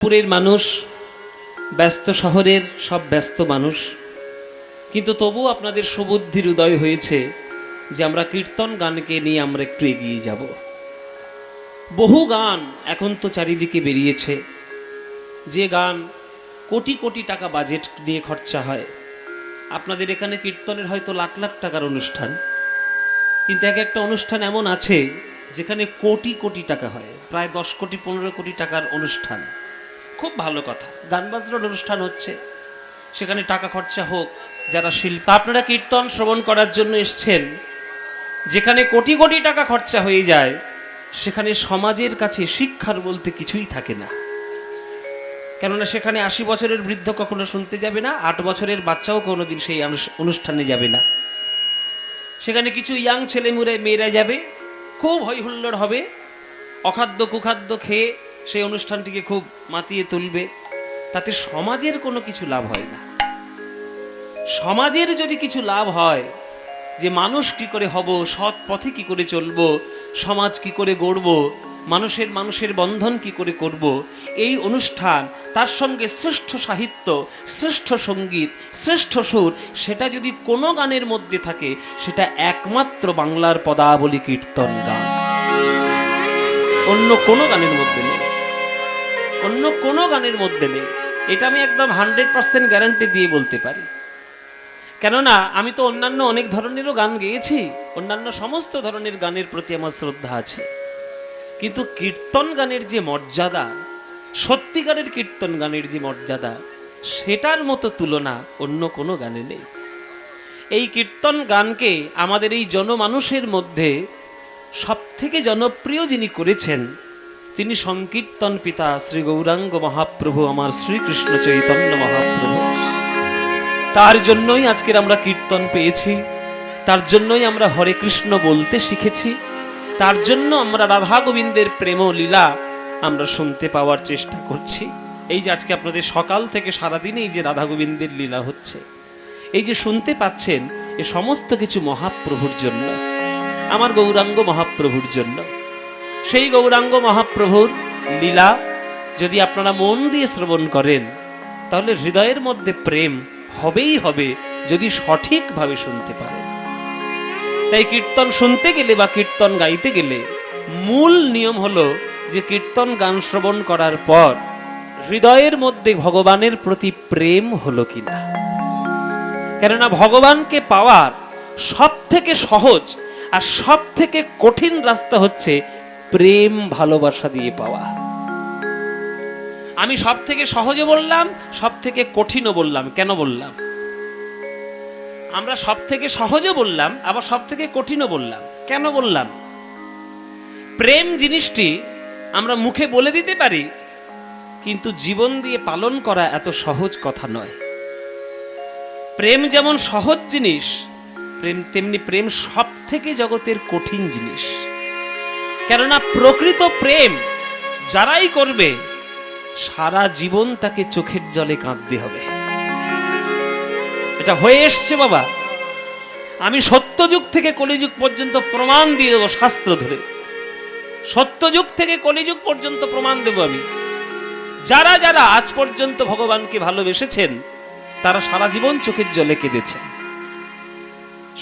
পুরের মানুষ, ব্যস্ত শহরের সব ব্যস্ত মানুষ, কিন্তু তবু আপনাদের সুবুদ্ধির উদয় হয়েছে যে আমরা কীর্তন গানকে নিয়ে আমরা একটু এগিয়ে যাব। বহু গান এখন তো চারিদিকে বেরিয়েছে, যে গান কোটি কোটি টাকা বাজেট নিয়ে খরচা হয়। আপনাদের এখানে কীর্তনের হয়তো লাখ লাখ টাকার অনুষ্ঠান, কিন্তু এক একটা অনুষ্ঠান এমন আছে যেখানে কোটি কোটি টাকা হয়, প্রায় 10 কোটি 15 কোটি টাকার অনুষ্ঠান। খুব ভালো কথা, গান বাজনার অনুষ্ঠান হচ্ছে, সেখানে টাকা খরচা হোক। যারা শিল্পী, আপনারা কীর্তন শ্রবণ করার জন্য এসছেন, যেখানে কোটি কোটি টাকা খরচা হয়ে যায় সেখানে সমাজের কাছে শিক্ষার বলতে কিছুই থাকে না। কেননা সেখানে 80 বছরের বৃদ্ধ কখনো শুনতে যাবে না, 8 বছরের বাচ্চাও কোনোদিন সেই অনুষ্ঠানে যাবে না। সেখানে কিছু ইয়াং মেয়েরা যাবে, খুব হই হুল্লোড় হবে, অখাদ্য কুখাদ্য খেয়ে সেই অনুষ্ঠানটিকে খুব মাতিয়ে তুলবে। তাতে সমাজের কোনো কিছু লাভ হয় না। সমাজের যদি কিছু লাভ হয়, যে মানুষ কি করে হব, সৎ পথে কি করে চলবো, সমাজ কি করে গড়ব, মানুষের বন্ধন কি করে করব, এই অনুষ্ঠান, তার সঙ্গে শ্রেষ্ঠ সাহিত্য, শ্রেষ্ঠ সঙ্গীত, শ্রেষ্ঠ সুর, সেটা যদি কোনো গানের মধ্যে থাকে, সেটা একমাত্র বাংলার পদাবলী কীর্তন গান। অন্য কোনো গানের মধ্যে নেই, অন্য কোনো গানের মধ্যে নেই। এটা আমি একদম 100% গ্যারান্টি দিয়ে বলতে পারি। কেননা আমি তো অন্যান্য অনেক ধরনেরও গান গেয়েছি, অন্যান্য সমস্ত ধরনের গানের প্রতি আমার শ্রদ্ধা আছে, কিন্তু কীর্তন গানের যে মর্যাদা, সত্যিকারের কীর্তন গানের যে মর্যাদা, সেটার মতো তুলনা অন্য কোনো গানে নেই। এই কীর্তন গানকে আমাদের এই জনমানুষের মধ্যে সবথেকে জনপ্রিয় যিনি করেছেন, তিনি সংকীর্তন পিতা শ্রী গৌরাঙ্গ মহাপ্রভু, আমার শ্রীকৃষ্ণ চৈতন্য মহাপ্রভু। তার জন্যই আজকের আমরা কীর্তন পেয়েছি, তার জন্যই আমরা হরে কৃষ্ণ বলতে শিখেছি, তার জন্য আমরা রাধা গোবিন্দের প্রেম লীলা আমরা শুনতে পাওয়ার চেষ্টা করছি। এই যে আজকে আপনাদের সকাল থেকে সারাদিন এই যে রাধা গোবিন্দের লীলা হচ্ছে, এই যে শুনতে পাচ্ছেন, এ সমস্ত কিছু মহাপ্রভুর জন্য, আমার গৌরাঙ্গ মহাপ্রভুর জন্য। সেই গৌরাঙ্গ মহাপ্রভুর লীলা যদি আপনারা মন দিয়ে শ্রবণ করেন, তাহলে হৃদয়ের মধ্যে প্রেম হবেই হবে, যদি সঠিকভাবে শুনতে পারেন। তাই কীর্তন শুনতে গেলে বা কীর্তন গাইতে গেলে মূল নিয়ম হলো যে কীর্তন গান শ্রবণ করার পর হৃদয়ের মধ্যে ভগবানের প্রতি প্রেম হলো কিনা। কেননা ভগবানকে পাওয়ার সব থেকে সহজ আর সব থেকে কঠিন রাস্তা হচ্ছে প্রেম ভালোবাসা দিয়ে পাওয়া। আমি সব থেকে সহজে বললাম, সব থেকে কঠিনও বললাম। কেন বললাম? আমরা সব থেকে সহজে বললাম, আবার সব থেকে কঠিনও বললাম। কেন বললাম? প্রেম জিনিসটি আমরা মুখে বলে দিতে পারি, কিন্তু জীবন দিয়ে পালন করা এত সহজ কথা নয়। প্রেম যেমন সহজ জিনিস, তেমনি প্রেম সব থেকে জগতের কঠিন জিনিস। কেননা প্রকৃত প্রেম যারাই করবে, সারা জীবন তাকে চোখের জলে কাঁদতে হবে। এটা হয়ে এসছে বাবা। আমি সত্যযুগ থেকে কলিযুগ পর্যন্ত প্রমাণ দিয়ে দেবো, শাস্ত্র ধরে। সত্যযুগ থেকে কলিযুগ পর্যন্ত প্রমাণ দেব আমি। যারা যারা আজ পর্যন্ত ভগবানকে ভালোবেসেছেন, তারা সারা জীবন চোখের জলে কেঁদেছেন।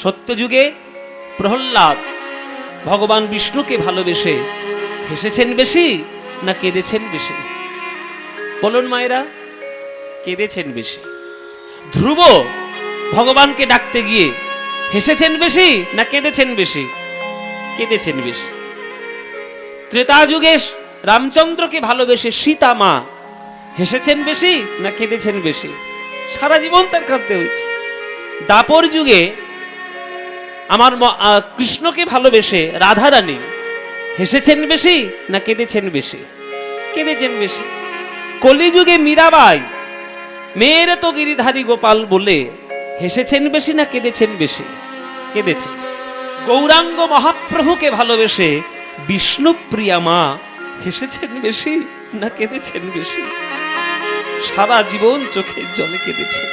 সত্যযুগে প্রহ্লাদ ভগবান বিষ্ণুকে ভালোবেসে হেসেছেন বেশি না কেঁদেছেন বেশি? বলুন মায়েরা, কেঁদেছেন বেশি। ধ্রুব ভগবানকে ডাকতে গিয়ে হেসেছেন বেশি না কেঁদেছেন বেশি? কেঁদেছেন বেশি। ত্রেতা যুগে রামচন্দ্রকে ভালোবেসে সীতা মা হেসেছেন বেশি না কেঁদেছেন বেশি? সারা জীবন তার কাঁদতে হয়েছে। দাপর যুগে আমার কৃষ্ণকে ভালোবেসে রাধা রানী হেসেছেন বেশি না কেঁদেছেন বেশি? কেঁদেছেন বেশি। কলিযুগে মীরাবাই মেয়ের তো গিরিধারী গোপাল বলে হেসেছেন বেশি না কেঁদেছেন বেশি? কেঁদেছেন। গৌরাঙ্গ মহাপ্রভুকে ভালোবেসে বিষ্ণুপ্রিয়া মা হেসেছেন বেশি না কেঁদেছেন বেশি? সারা জীবন চোখের জলে কেঁদেছে।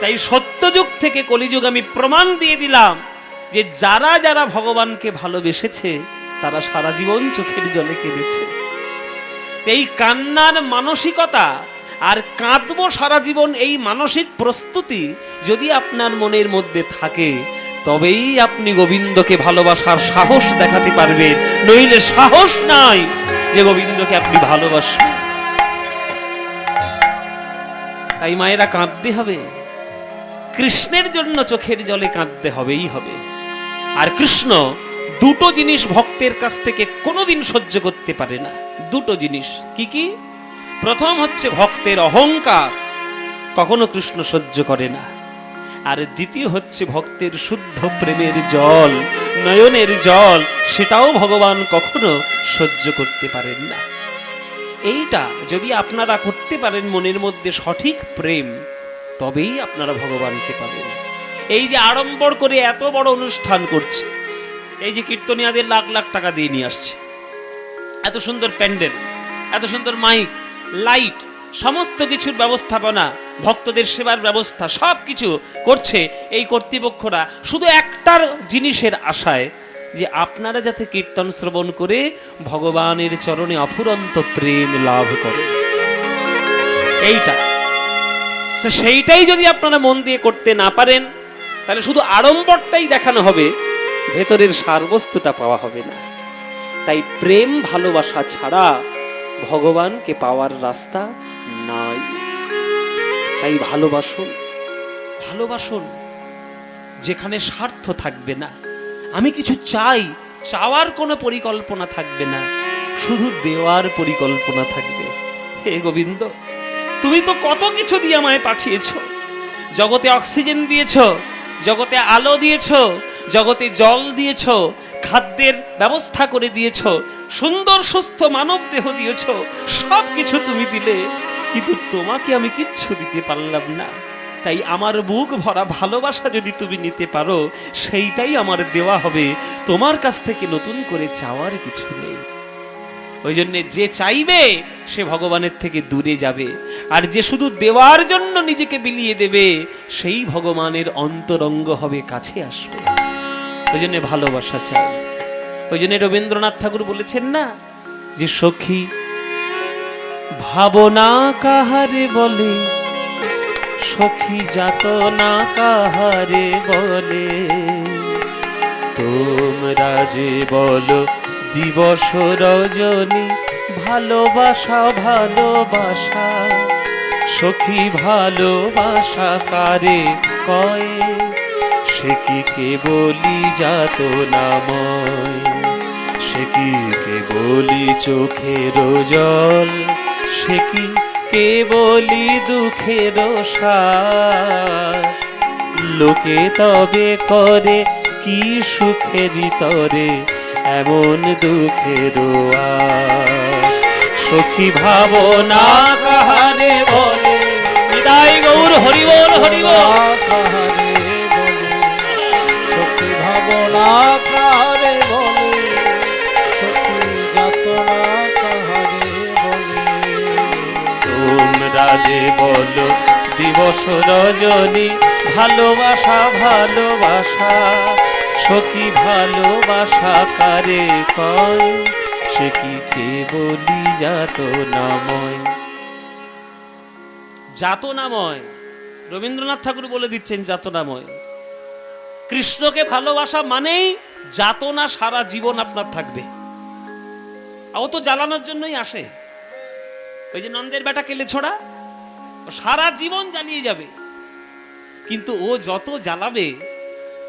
তাই সত্যযুগ থেকে কলিযুগ আমি প্রমাণ দিয়ে দিলাম যে যারা যারা ভগবানকে ভালোবেসেছে, তারা সারা জীবন চোখের জলে কেঁদেছে। এই কান্নার মানসিকতা আর কাঁদবো সারা জীবন, এই মানসিক প্রস্তুতি যদি আপনার মনের মধ্যে থাকে, তবেই আপনি গোবিন্দকে ভালোবাসার সাহস দেখাতে পারবেন। নইলে সাহস নাই যে গোবিন্দকে আপনি ভালোবাসবেন। তাই মায়েরা কাঁদতে হবে, কৃষ্ণের জন্য চোখের জলে কাঁদতে হবেই হবে। আর কৃষ্ণ দুটো জিনিস ভক্তের কাছ থেকে কোনোদিন সহ্য করতে পারে না। দুটো জিনিস কি কি? প্রথম হচ্ছে ভক্তের অহংকার, কখনো কৃষ্ণ সহ্য করে না। আর দ্বিতীয় হচ্ছে ভক্তের শুদ্ধ প্রেমের জল, নয়নের জল, সেটাও ভগবান কখনো সহ্য করতে পারেন না। এইটা যদি আপনারা করতে পারেন মনের মধ্যে সঠিক প্রেম, তবেই আপনারা ভগবানকে পাবেন। এই যে আড়ম্বর করে এত বড় অনুষ্ঠান করছে, এই যে কীর্তনিয়াদের লাখ লাখ টাকা দিয়ে নিয়ে আসছে, এত সুন্দর প্যান্ডেল, এত সুন্দর মাইক, লাইট, সমস্ত কিছুর ব্যবস্থাপনা, ভক্তদের সেবার ব্যবস্থা, সব কিছু করছে এই কর্তৃপক্ষরা শুধু একটার জিনিসের আশায়, যে আপনারা যাতে কীর্তন শ্রবণ করে ভগবানের চরণে অফুরন্ত প্রেম লাভ করেন। এইটা, সেইটাই যদি আপনারা মন দিয়ে করতে না পারেন, তাহলে শুধু আড়ম্বরটাই দেখানো হবে, ভেতরের সারবস্তুটা পাওয়া হবে না। তাই প্রেম ভালোবাসা ছাড়া ভগবানকে পাওয়ার রাস্তা নাই। তাই ভালোবাসুন, ভালোবাসুন যেখানে স্বার্থ থাকবে না। আমি কিছু চাই, চাওয়ার কোনো পরিকল্পনা থাকবে না, শুধু দেওয়ার পরিকল্পনা থাকবে। হে গোবিন্দ, তুমি তো কত কিছু দিয়ে আমায় পাঠিয়েছ। জগতে অক্সিজেন দিয়েছ, জগতে আলো দিয়েছ, জগতে জল দিয়েছ, খাদ্যের ব্যবস্থা করে দিয়েছ, সুন্দর সুস্থ মানব দেহ দিয়েছ, সব কিছু তুমি দিলে, কিন্তু তোমাকে আমি কিচ্ছু দিতে পারলাম না। তাই আমার বুক ভরা ভালোবাসা যদি তুমি নিতে পারো, সেইটাই আমার দেওয়া হবে। তোমার কাছ থেকে নতুন করে চাওয়ার কিছু নেই। ওই জন্য যে চাইবে সে ভগবানের থেকে দূরে যাবে, আর যে শুধু দেওয়ার জন্য নিজেকে বিলিয়ে দেবে, সেই ভগবানের অন্তরঙ্গ হবে, কাছে আসবে। ওই জন্য ভালোবাসা চাই। ওই জন্য রবীন্দ্রনাথ ঠাকুর বলেছেন না, যে সখী ভাবনা কাহারে বলে, সখী যাতনা কাহারে বলে, তোমরা যে বলো দিবস রজনী, ভালোবাসা ভালোবাসা, সখী ভালোবাসা কারে কয়, সে কি কেবলি যাতনাময়, সে কি কেবলি চোখের জল, সে কি কেবলি দুঃখের শ্বাস, লোকে তবে করে কি সুখের তরে এমন দুঃখের আশ, সখী ভাবনা কাহারে বলে। নিতাই গৌর হরি বল, হরি বল। কাহারে বলে, সখী ভাবনা কাহারে বলে, সখী যাতনা কাহারে বলে, তোমরা যে বলো দিবস রজনী, ভালোবাসা ভালোবাসা, সখী ভালোবাসা কারে কয়, সে কি কেবলি যাতনাময়। যাতনাময়, রবীন্দ্রনাথ ঠাকুর বলে দিচ্ছেন যাতনাময়। কৃষ্ণকে ভালোবাসা মানেই যাতনা সারা জীবন আপনার থাকবে। ও তো জ্বালানোর জন্যই আসে। ওই যে নন্দের বেটা কেলে ছোড়া, ও সারা জীবন জ্বালিয়ে যাবে, কিন্তু ও যত জ্বালাবে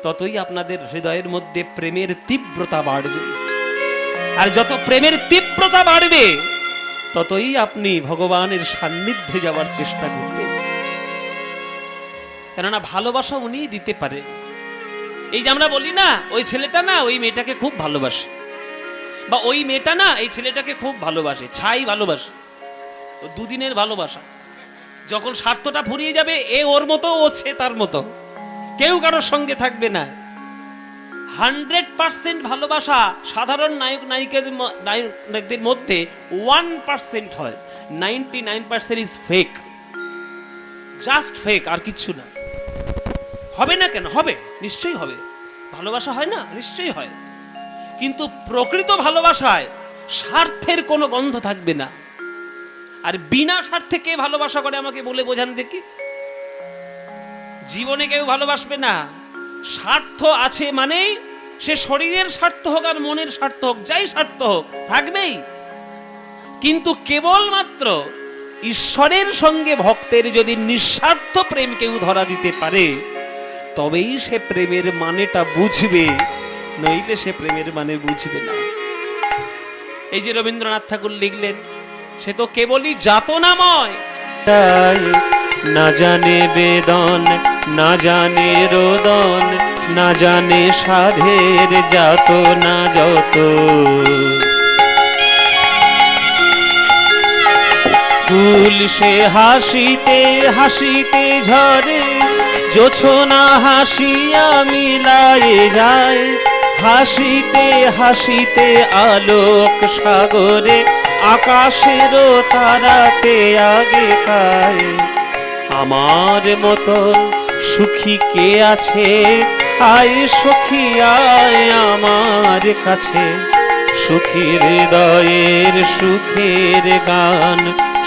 ততই আপনাদের হৃদয়ের মধ্যে প্রেমের তীব্রতা বাড়বে। আর যত প্রেমের তীব্রতা বাড়বে, ততই আপনি ভগবানের সান্নিধ্যে যাওয়ার চেষ্টা করবেন। কেননা ভালোবাসা উনি দিতে পারে। এই যে আমরা বলি না, ওই ছেলেটা না ওই মেয়েটাকে খুব ভালোবাসে, বা ওই মেয়েটা না এই ছেলেটাকে খুব ভালোবাসে, ছাই ভালোবাসে। ও দুদিনের ভালোবাসা, যখন স্বার্থটা ফুরিয়ে যাবে, এ ওর মতো, ও সে তার মতো, কেউ কারোর সঙ্গে থাকবে না। 100% ভালোবাসা সাধারণ নায়ক নায়িকাদের মধ্যে 1% হয়, 99% ইজ ফেক, জাস্ট ফেক, আর কিচ্ছু না। হবে না কেন? হবে, নিশ্চয়ই হবে। ভালোবাসা হয় না? নিশ্চয়ই হয়। কিন্তু প্রকৃত ভালোবাসায় স্বার্থের কোনো গন্ধ থাকবে না। আর বিনা স্বার্থে কে ভালোবাসা করে আমাকে বলে বোঝান দেখি। জীবনে কেউ ভালোবাসবে না। স্বার্থ আছে মানেই সে শরীরের স্বার্থ হোক আর মনের স্বার্থ হোক, যাই স্বার্থ হোক থাকবেই। কিন্তু কেবলমাত্র ঈশ্বরের সঙ্গে ভক্তের যদি নিঃস্বার্থ প্রেম কেউ ধরা দিতে পারে, তবেই সে প্রেমের মানেটা বুঝবে, নইলে সে প্রেমের মানে বুঝবে না। এই যে রবীন্দ্রনাথ ঠাকুর লিখলেন, সে তো কেবলই যাতনাময়। না জানে বেদন, না জানে রোদন, না জানে সাধের যাতনা যত। ফুল সে হাসিতে হাসিতে ঝরে, জোছনা হাসিয়া মিলায়ে যায়। হাসিতে হাসিতে আলোক সাগরে, আকাশেরও তারাতে আগে পায়। আমার মতন সুখী কে আছে, আয় সখী আয় আমার কাছে। সুখীর হৃদয়ের সুখের গান,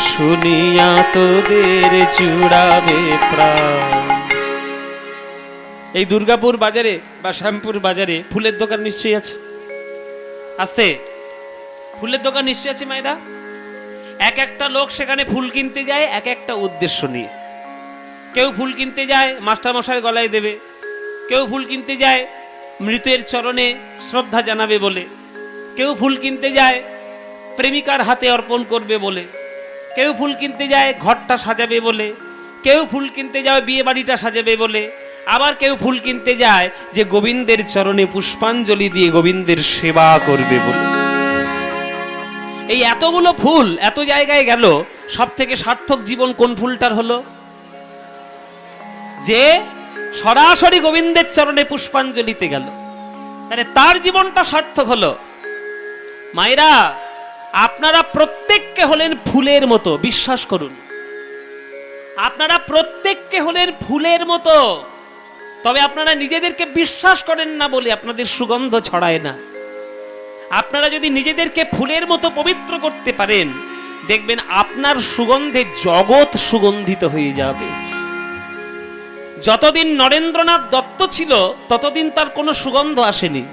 শুনিয়া তোদের জুড়াবে প্রাণ। এই দুর্গাপুর বাজারে বা শ্যামপুর বাজারে ফুলের দোকান নিশ্চয়ই আছে, আসতে ফুলের দোকান নিশ্চয়ই আছে মায়েরা। এক একটা লোক সেখানে ফুল কিনতে যায় এক একটা উদ্দেশ্য নিয়ে। কেউ ফুল কিনতে যায় মাস্টারমশাইয়ের গলায় দেবে, কেউ ফুল কিনতে যায় মৃতের চরণে শ্রদ্ধা জানাবে বলে, কেউ ফুল কিনতে যায় প্রেমিকার হাতে অর্পণ করবে বলে, কেউ ফুল কিনতে যায় ঘরটা সাজাবে বলে, কেউ ফুল কিনতে যায় বিয়ে বাড়িটা সাজাবে বলে, আবার কেউ ফুল কিনতে যায় যে গোবিন্দের চরণে পুষ্পাঞ্জলি দিয়ে গোবিন্দের সেবা করবে বলে। এই এতগুলো ফুল এত জায়গায় গেল, সব থেকে সার্থক জীবন কোন ফুলটার হলো? যে সরাসরি গোবিন্দের চরণে পুষ্পাঞ্জলিতে গেল, তাহলে তার জীবনটা সার্থক হলো। মায়েরা, আপনারা প্রত্যেককে হলেন ফুলের মতো, বিশ্বাস করুন। আপনারা প্রত্যেককে হলেন ফুলের মতো, তবে আপনারা নিজেদেরকে বিশ্বাস করেন না বলে আপনাদের সুগন্ধ ছড়ায় না। আপনারা যদি নিজেদেরকে ফুলের মতো পবিত্র করতে পারেন, দেখবেন আপনার সুগন্ধে জগৎ সুগন্ধিত হয়ে যাবে। যতদিন নরেন্দ্রনাথ দত্ত ছিল ততদিন তার কোনো সুগন্ধ আসেনি।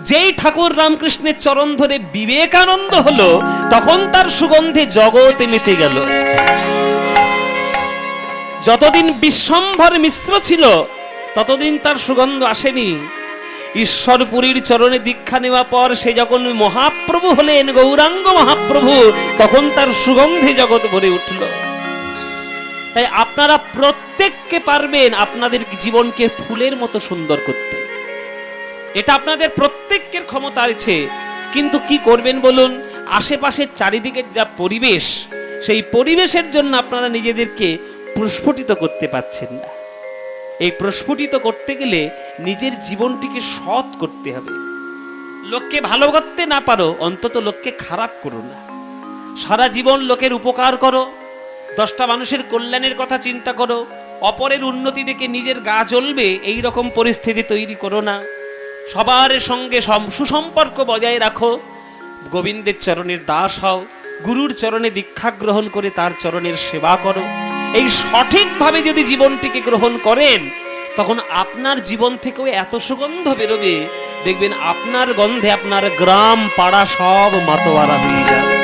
যেই ঠাকুর রামকৃষ্ণের চরণ ধরে বিবেকানন্দ হলো, তখন তার সুগন্ধে জগৎ মেতে গেল। যতদিন বিশ্বম্ভর মিশ্র ছিল ততদিন তার সুগন্ধ আসেনি। ঈশ্বরপুরীর চরণে দীক্ষা নেওয়া পর সে যখন মহাপ্রভু হলেন, গৌরাঙ্গ মহাপ্রভু, তখন তার সুগন্ধে জগৎ ভরে উঠল। তাই আপনারা প্রত্যেককে পারবেন আপনাদের জীবনকে ফুলের মতো সুন্দর করতে। এটা আপনাদের প্রত্যেকের ক্ষমতা আছে। কিন্তু কি করবেন বলুন? আশেপাশের চারিদিকের যা পরিবেশ, সেই পরিবেশের জন্য আপনারা নিজেদেরকে প্রস্ফুটিত করতে পারছেন না। এই প্রস্ফুটিত করতে গেলে নিজের জীবনটিকে সৎ করতে হবে। লোককে ভালো করতে না পারো, অন্তত লোককে খারাপ করো না। সারা জীবন লোকের উপকার করো, 10টা মানুষের কল্যাণের কথা চিন্তা করো, অপরের উন্নতি দেখে নিজের গা জ্বলবে এই রকম পরিস্থিতি তৈরি করো না। সবার সঙ্গে সুসম্পর্ক বজায় রাখো, গোবিন্দের চরণের দাস হও, গুরুর চরণে দীক্ষা গ্রহণ করে তার চরণের সেবা করো। এই সঠিকভাবে যদি জীবনটিকে গ্রহণ করেন, তখন আপনার জীবন থেকেও এত সুগন্ধ বেরোবে, দেখবেন আপনার গন্ধে আপনার গ্রাম পাড়া সব মাতোয়ারা হয়ে যাবে।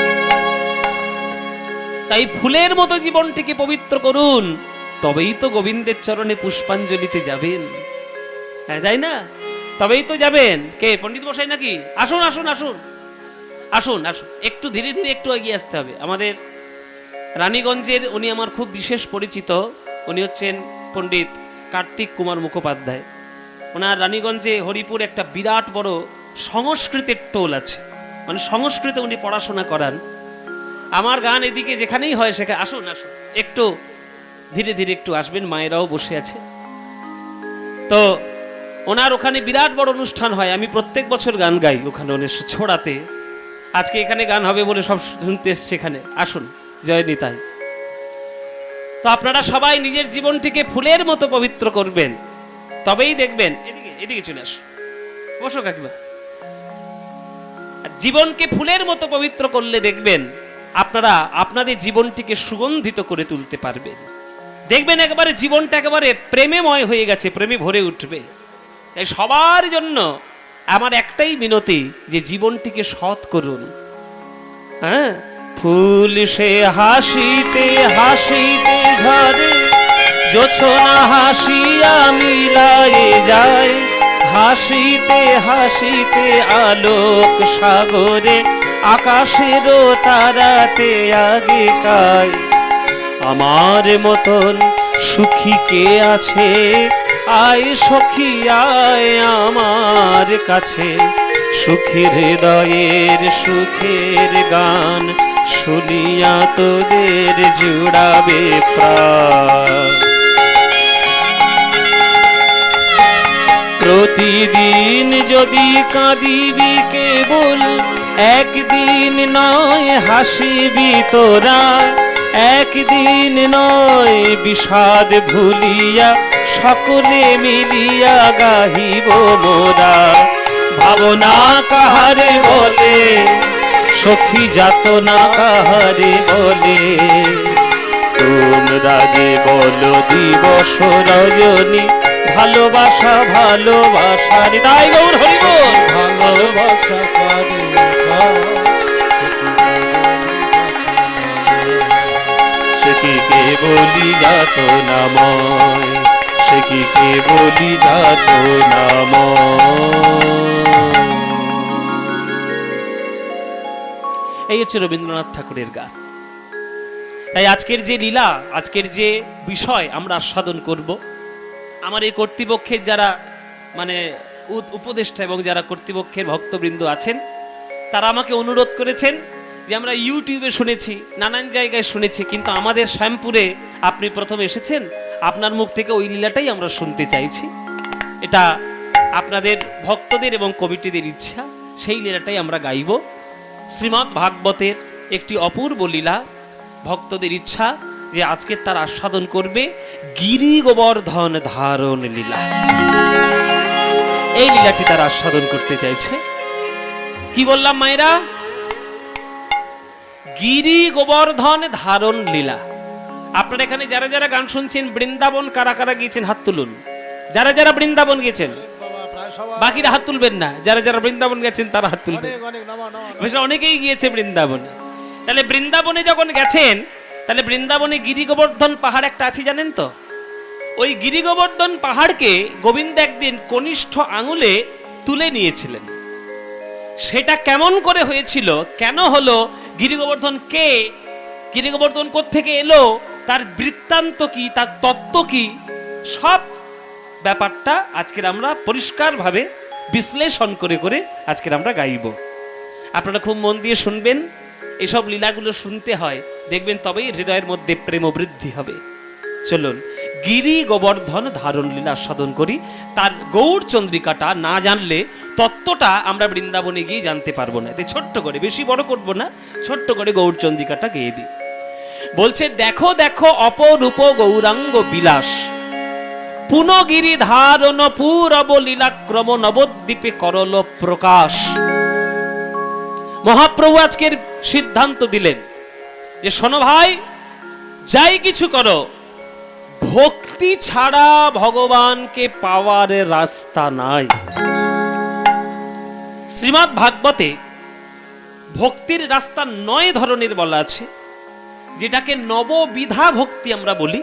তাই ফুলের মতো জীবনটিকে পবিত্র করুন, তবেই তো গোবিন্দের চরণে পুষ্পাঞ্জলিতে যাবেন। হ্যাঁ, তাই না? তবেই তো যাবেন। কে পণ্ডিত মশাই নাকি? আসুন আসুন আসুন আসুন আসুন, একটু ধীরে ধীরে একটু এগিয়ে আসতে হবে। আমাদের রানীগঞ্জের উনি আমার খুব বিশেষ পরিচিত, উনি হচ্ছেন পণ্ডিত কার্তিক কুমার মুখোপাধ্যায়। ওনার রানীগঞ্জে হরিপুর একটা বিরাট বড় সংস্কৃতের টোল আছে, মানে সংস্কৃতে উনি পড়াশোনা করান। আমার গান এদিকে যেখানেই হয় সেখানে আসুন আসুন, একটু ধীরে ধীরে একটু আসবেন, মায়েরাও বসে আছে। তো ওনার ওখানে বিরাট বড় অনুষ্ঠান হয়, আমি প্রত্যেক বছর গান গাই ওখানে, ওনার ছোড়াতে। আজকে এখানে গান হবে বলে সব শুনতে এসছে এখানে। আসুন, জয় নিতাই। তো আপনারা সবাই নিজের জীবনটিকে ফুলের মতো পবিত্র করবেন, তবেই দেখবেন। এদিকে এদিকে চলে আস, বসো কাকিমা। জীবনকে ফুলের মতো পবিত্র করলে দেখবেন আপনারা আপনাদের জীবনটিকে সুগন্ধিত করে তুলতে পারবেন। দেখবেন একেবারে জীবনটা একেবারে প্রেমেময় হয়ে গেছে, প্রেমে ভরে উঠবে। তাই সবার জন্য আমার একটাই মিনতি যে জীবনটিকে সৎ করুন। হ্যাঁ, ফুল সে হাসিতে হাসিতে ঝরে, জোছনা হাসিয়া মিলায়ে যায়, হাসিতে হাসিতে আলোক সাগরে, আকাশেরও তারাতে আগে কায়। আমার মতন সুখী কে আছে, আয় সখী আয় আমার কাছে, সুখী হৃদয়ের সুখের গান শুনিয়া তোদের জুড়াবে প্রাণ। প্রতিদিন যদি কাঁদিবি কেবল, একদিন নয় হাসিবি তোরা, একদিন নয় বিষাদ ভুলিয়া, সকলে মিলিয়া গাহিব মোরা। ভাবনা কাহারে বলে, সখী যাতনা কাহারে বলে, তোমরা যে বলো দিবস রজনী, ভালোবাসা ভালোবাসার তাই গৌর হরি বল। ভালোবাসা করে সে কি কে বলি যাত নাময়, সে কি কে বলি যাত নাময়। এই হচ্ছে রবীন্দ্রনাথ ঠাকুরের গান। তাই আজকের যে লীলা, আজকের যে বিষয় আমরা আস্বাদন করব, আমার এই কর্তৃপক্ষের যারা মানে উপদেষ্টা এবং যারা কর্তৃপক্ষের ভক্তবৃন্দ আছেন, তারা আমাকে অনুরোধ করেছেন যে আমরা ইউটিউবে শুনেছি, নানান জায়গায় শুনেছি, কিন্তু আমাদের শ্যামপুরে আপনি প্রথম এসেছেন, আপনার মুখ থেকে ওই লীলাটাই আমরা শুনতে চাইছি। এটা আপনাদের ভক্তদের এবং কমিটিদের ইচ্ছা, সেই লীলাটাই আমরা গাইব। শ্রীমদ্ ভাগবতের একটি অপূর্ব লীলা, ভক্তদের ইচ্ছা যে আজকে তার আস্বাদন করবে গিরি গোবর্ধন ধারণ লীলা। এই লীলাটি তারা আস্বাদন করতে চাইছে। কি বললাম মায়েরা? গিরি গোবর্ধন ধারণ লীলা। আপনারা এখানে যারা যারা গান শুনছেন, বৃন্দাবন কারা কারা গিয়েছেন হাত তুলুন। যারা যারা বৃন্দাবন গেছেন, বাকিরা হাত তুলবেন না। যারা যারা বৃন্দাবন গেছেন তারা হাত তুলবেন। অনেকেই গিয়েছে বৃন্দাবনে। তাহলে বৃন্দাবনে যখন গেছেন, তাহলে বৃন্দাবনে গিরি গোবর্ধন পাহাড় একটা আছে জানেন তো? ওই গিরি গোবর্ধন পাহাড়কে গোবিন্দ একদিন কনিষ্ঠ আঙুলে তুলে নিয়েছিলেন। সেটা কেমন করে হয়েছিল, কেন হলো, গিরি গোবর্ধন কে, গিরি গোবর্ধন কোত্থেকে এলো, তার বৃত্তান্ত কি, তার তত্ত্ব কি, সব ব্যাপারটা আজকের আমরা পরিষ্কারভাবে বিশ্লেষণ করে করে আজকের আমরা গাইব। আপনারা খুব মন দিয়ে শুনবেন। এসব লীলাগুলো শুনতে হয়, দেখবেন তবেই হৃদয়ের মধ্যে প্রেম বৃদ্ধি হবে। চলুন গিরি গোবর্ধন ধারণ লীলা আস্বাদন করি। তার গৌর চন্দ্রিকাটা না জানলে তত্ত্বটা আমরা বৃন্দাবনে গিয়ে জানতে পারবো না। তাই ছোট্ট করে, বেশি বড় করবো না, ছোট্ট করে গৌর চন্দ্রিকাটা গেয়ে দিই। বলছে, দেখো দেখো অপরূপ গৌরাঙ্গ বিলাস, পুনগিরি ধারণ পূরব লীলাক্রম, নবদ্বীপে করল প্রকাশ। মহাপ্রভু আজকের সিদ্ধান্ত দিলেন যে শোনো ভাই, যাই কিছু করো, ভক্তি ছাড়া ভগবানকে পাওয়ার রাস্তা নাই। শ্রীমদ্ ভাগবতে ভক্তির রাস্তা 9 ধরনের বলা আছে, যেটাকে নববিধা ভক্তি আমরা বলি।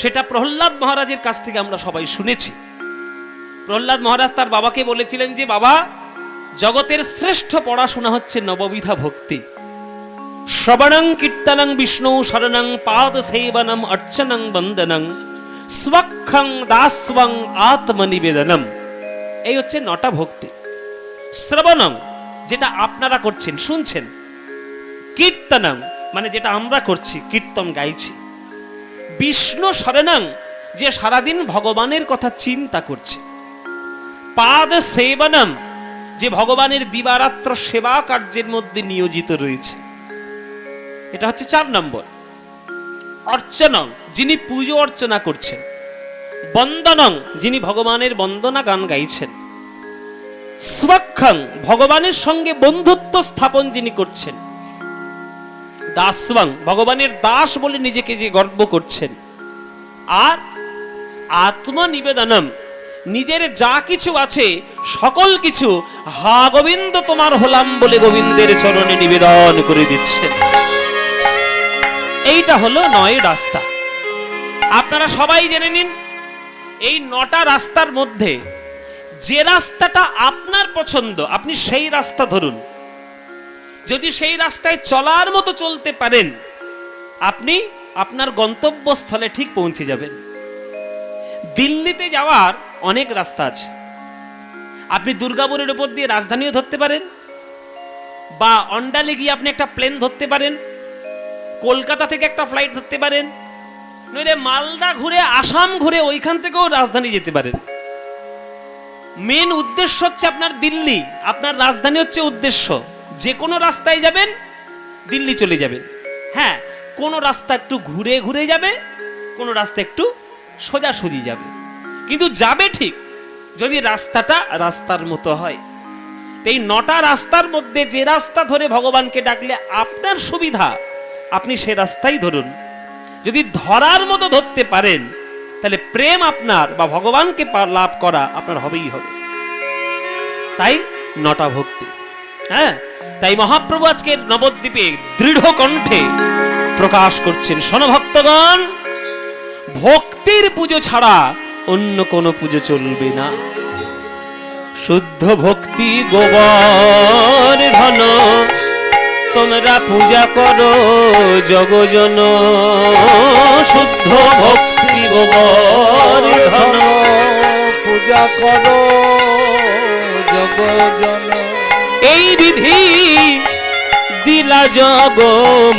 সেটা প্রহ্লাদ মহারাজের কাছ থেকে আমরা সবাই শুনেছি। প্রহ্লাদ মহারাজ তার বাবাকে বলেছিলেন যে বাবা, জগতের শ্রেষ্ঠ পড়াশোনা হচ্ছে নববিধা ভক্তি। শ্রবণং কীর্তনং বিষ্ণু শরণং পাদ সেবনম অর্চনং বন্দনং স্বক্ষং দাস্বং আত্মনিবেদনম। এই হচ্ছে 9টা ভক্তি। শ্রবণং, যেটা আপনারা করছেন, শুনছেন। কীর্তনং, মানে যেটা আমরা করছি, কীর্তন গাইছি। বিষ্ণু শরণং, যে সারাদিন ভগবানের কথা চিন্তা করছে। পাদ সেবনম, যে ভগবানের দিবারাত্র সেবা কার্যের মধ্যে নিয়োজিত রয়েছে। এটা হচ্ছে 4 নম্বর। অর্চনং, যিনি পুজো অর্চনা করছেন। বন্দনং, যিনি ভগবানের বন্দনা গান গাইছেন। স্বক্ষং, ভগবানের সঙ্গে বন্ধুত্ব স্থাপন যিনি করছেন। দাসবাং, ভগবানের দাস বলে নিজেকে যে গর্ব করছেন, আর আত্মনিবেদনম, নিজের যা কিছু আছে সকল কিছু হা গোবিন্দ তোমার হলাম বলে গোবিন্দের চরণে নিবেদন করে দিচ্ছেন। এইটা হলো 9 রাস্তা। আপনারা সবাই জেনে নিন, এই 9টা রাস্তার মধ্যে যে রাস্তাটা আপনার পছন্দ আপনি সেই রাস্তা ধরুন। যদি সেই রাস্তায় চলার মতো চলতে পারেন, আপনি আপনার গন্তব্যস্থলে ঠিক পৌঁছে যাবেন। দিল্লিতে যাওয়ার অনেক রাস্তা আছে। আপনি দুর্গাপুরের উপর দিয়ে রাজধানীও ধরতে পারেন, বা অন্ডালে গিয়ে আপনি একটা প্লেন ধরতে পারেন, কলকাতা থেকে একটা ফ্লাইট ধরতে পারেন, নইলে মালদা ঘুরে আসাম ঘুরে ওইখান থেকেও রাজধানী যেতে পারেন। মেন উদ্দেশ্য হচ্ছে আপনার দিল্লি, আপনার রাজধানী হচ্ছে উদ্দেশ্য। যে কোনো রাস্তায় যাবেন দিল্লি চলে যাবেন। হ্যাঁ, কোন রাস্তা একটু ঘুরে ঘুরে যাবে, কোন রাস্তা একটু সোজাসুজি যাবে, কিন্তু যাবে ঠিক, যদি রাস্তাটা রাস্তার মতো হয়। এই 9টা রাস্তার মধ্যে যে রাস্তা ধরে ভগবানকে ডাকলে আপনার সুবিধা, আপনি সে রাস্তাই ধরুন। যদি ধরার মতো ধরতে পারেন, তাহলে প্রেম আপনার বা ভগবানকে লাভ করা আপনার হবেই হবে। তাই 9টা ভক্তি। হ্যাঁ, তাই মহাপ্রভু আজকের নবদ্বীপে দৃঢ় কণ্ঠে প্রকাশ করছেন, শোনো ভক্তগণ, ভক্তির পুজো ছাড়া অন্য কোনো পুজো চলবে না। শুদ্ধ ভক্তি গোবর ধন, তোমরা পূজা করো জগজন। শুদ্ধ ভক্তি গোবর ধন, পূজা করো জগজন। এই বিধি দিলা জগ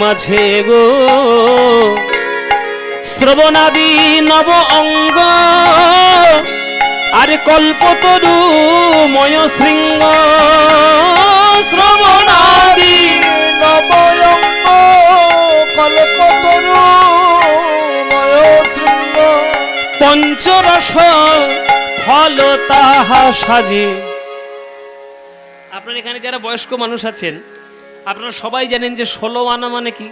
মাঝে গো, শ্রবণাদি নব অঙ্গ, আরে কল্পতরু ময় শৃঙ্গ। শ্রবণাদি নব অঙ্গ, কল্পতরু ময় শৃঙ্গ। পঞ্চরস ফল তাহা সাজে। আপনার এখানে যারা বয়স্ক মানুষ আছেন, আপনারা সবাই জানেন যে 16 আনা মানে কি?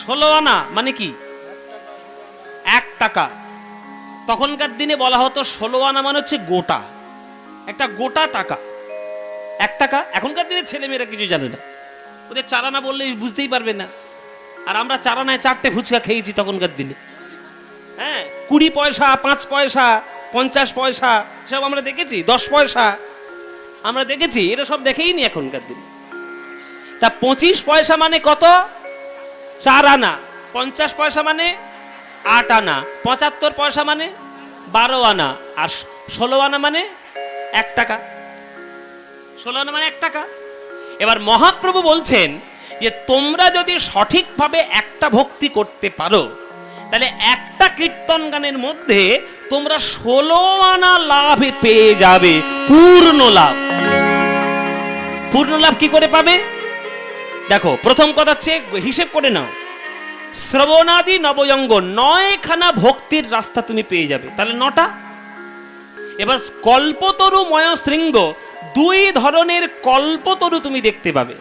16 আনা মানে কি? 1 টাকা। তখনকার দিনে বলা হতো 16 আনা মানে হচ্ছে গোটা, একটা গোটা টাকা, 1 টাকা। এখনকার দিনে ছেলেমেয়েরা কিছু জানে না, ওদের 4 আনা বললে বুঝতেই পারবে না। আর আমরা 4 আনায় 4টে ফুচকা খেয়েছি তখনকার দিনে। হ্যাঁ, 20 পয়সা, 5 পয়সা, 50 পয়সা, সব আমরা দেখেছি। 10 পয়সা আমরা দেখেছি, এটা সব দেখেই নি এখনকার দিনে। তা 25 পয়সা মানে কত? 4 আনা। 50 পয়সা মানে 8 আনা। 75 পয়সা মানে 12 আনা। আর 16 আনা মানে 1 টাকা। 16 আনা মানে 1 টাকা। এবার মহাপ্রভু বলছেন যে তোমরা যদি সঠিকভাবে একটা ভক্তি করতে পারো, তাহলে একটা কীর্তন গানের মধ্যে তোমরা 16 আনা লাভ পেয়ে যাবে, পূর্ণ লাভ। পূর্ণ লাভ কি করে পাবে? দেখো, প্রথম কথা হচ্ছে হিসেব করে নাও, শ্রবণাদি নবয়ঙ্গ, 9খানা ভক্তির রাস্তা তুমি পেয়ে যাবে, তাহলে 9টা। এবার কল্পতরু ময় শৃঙ্গ, 2 ধরনের কল্পতরু তুমি দেখতে পাবে।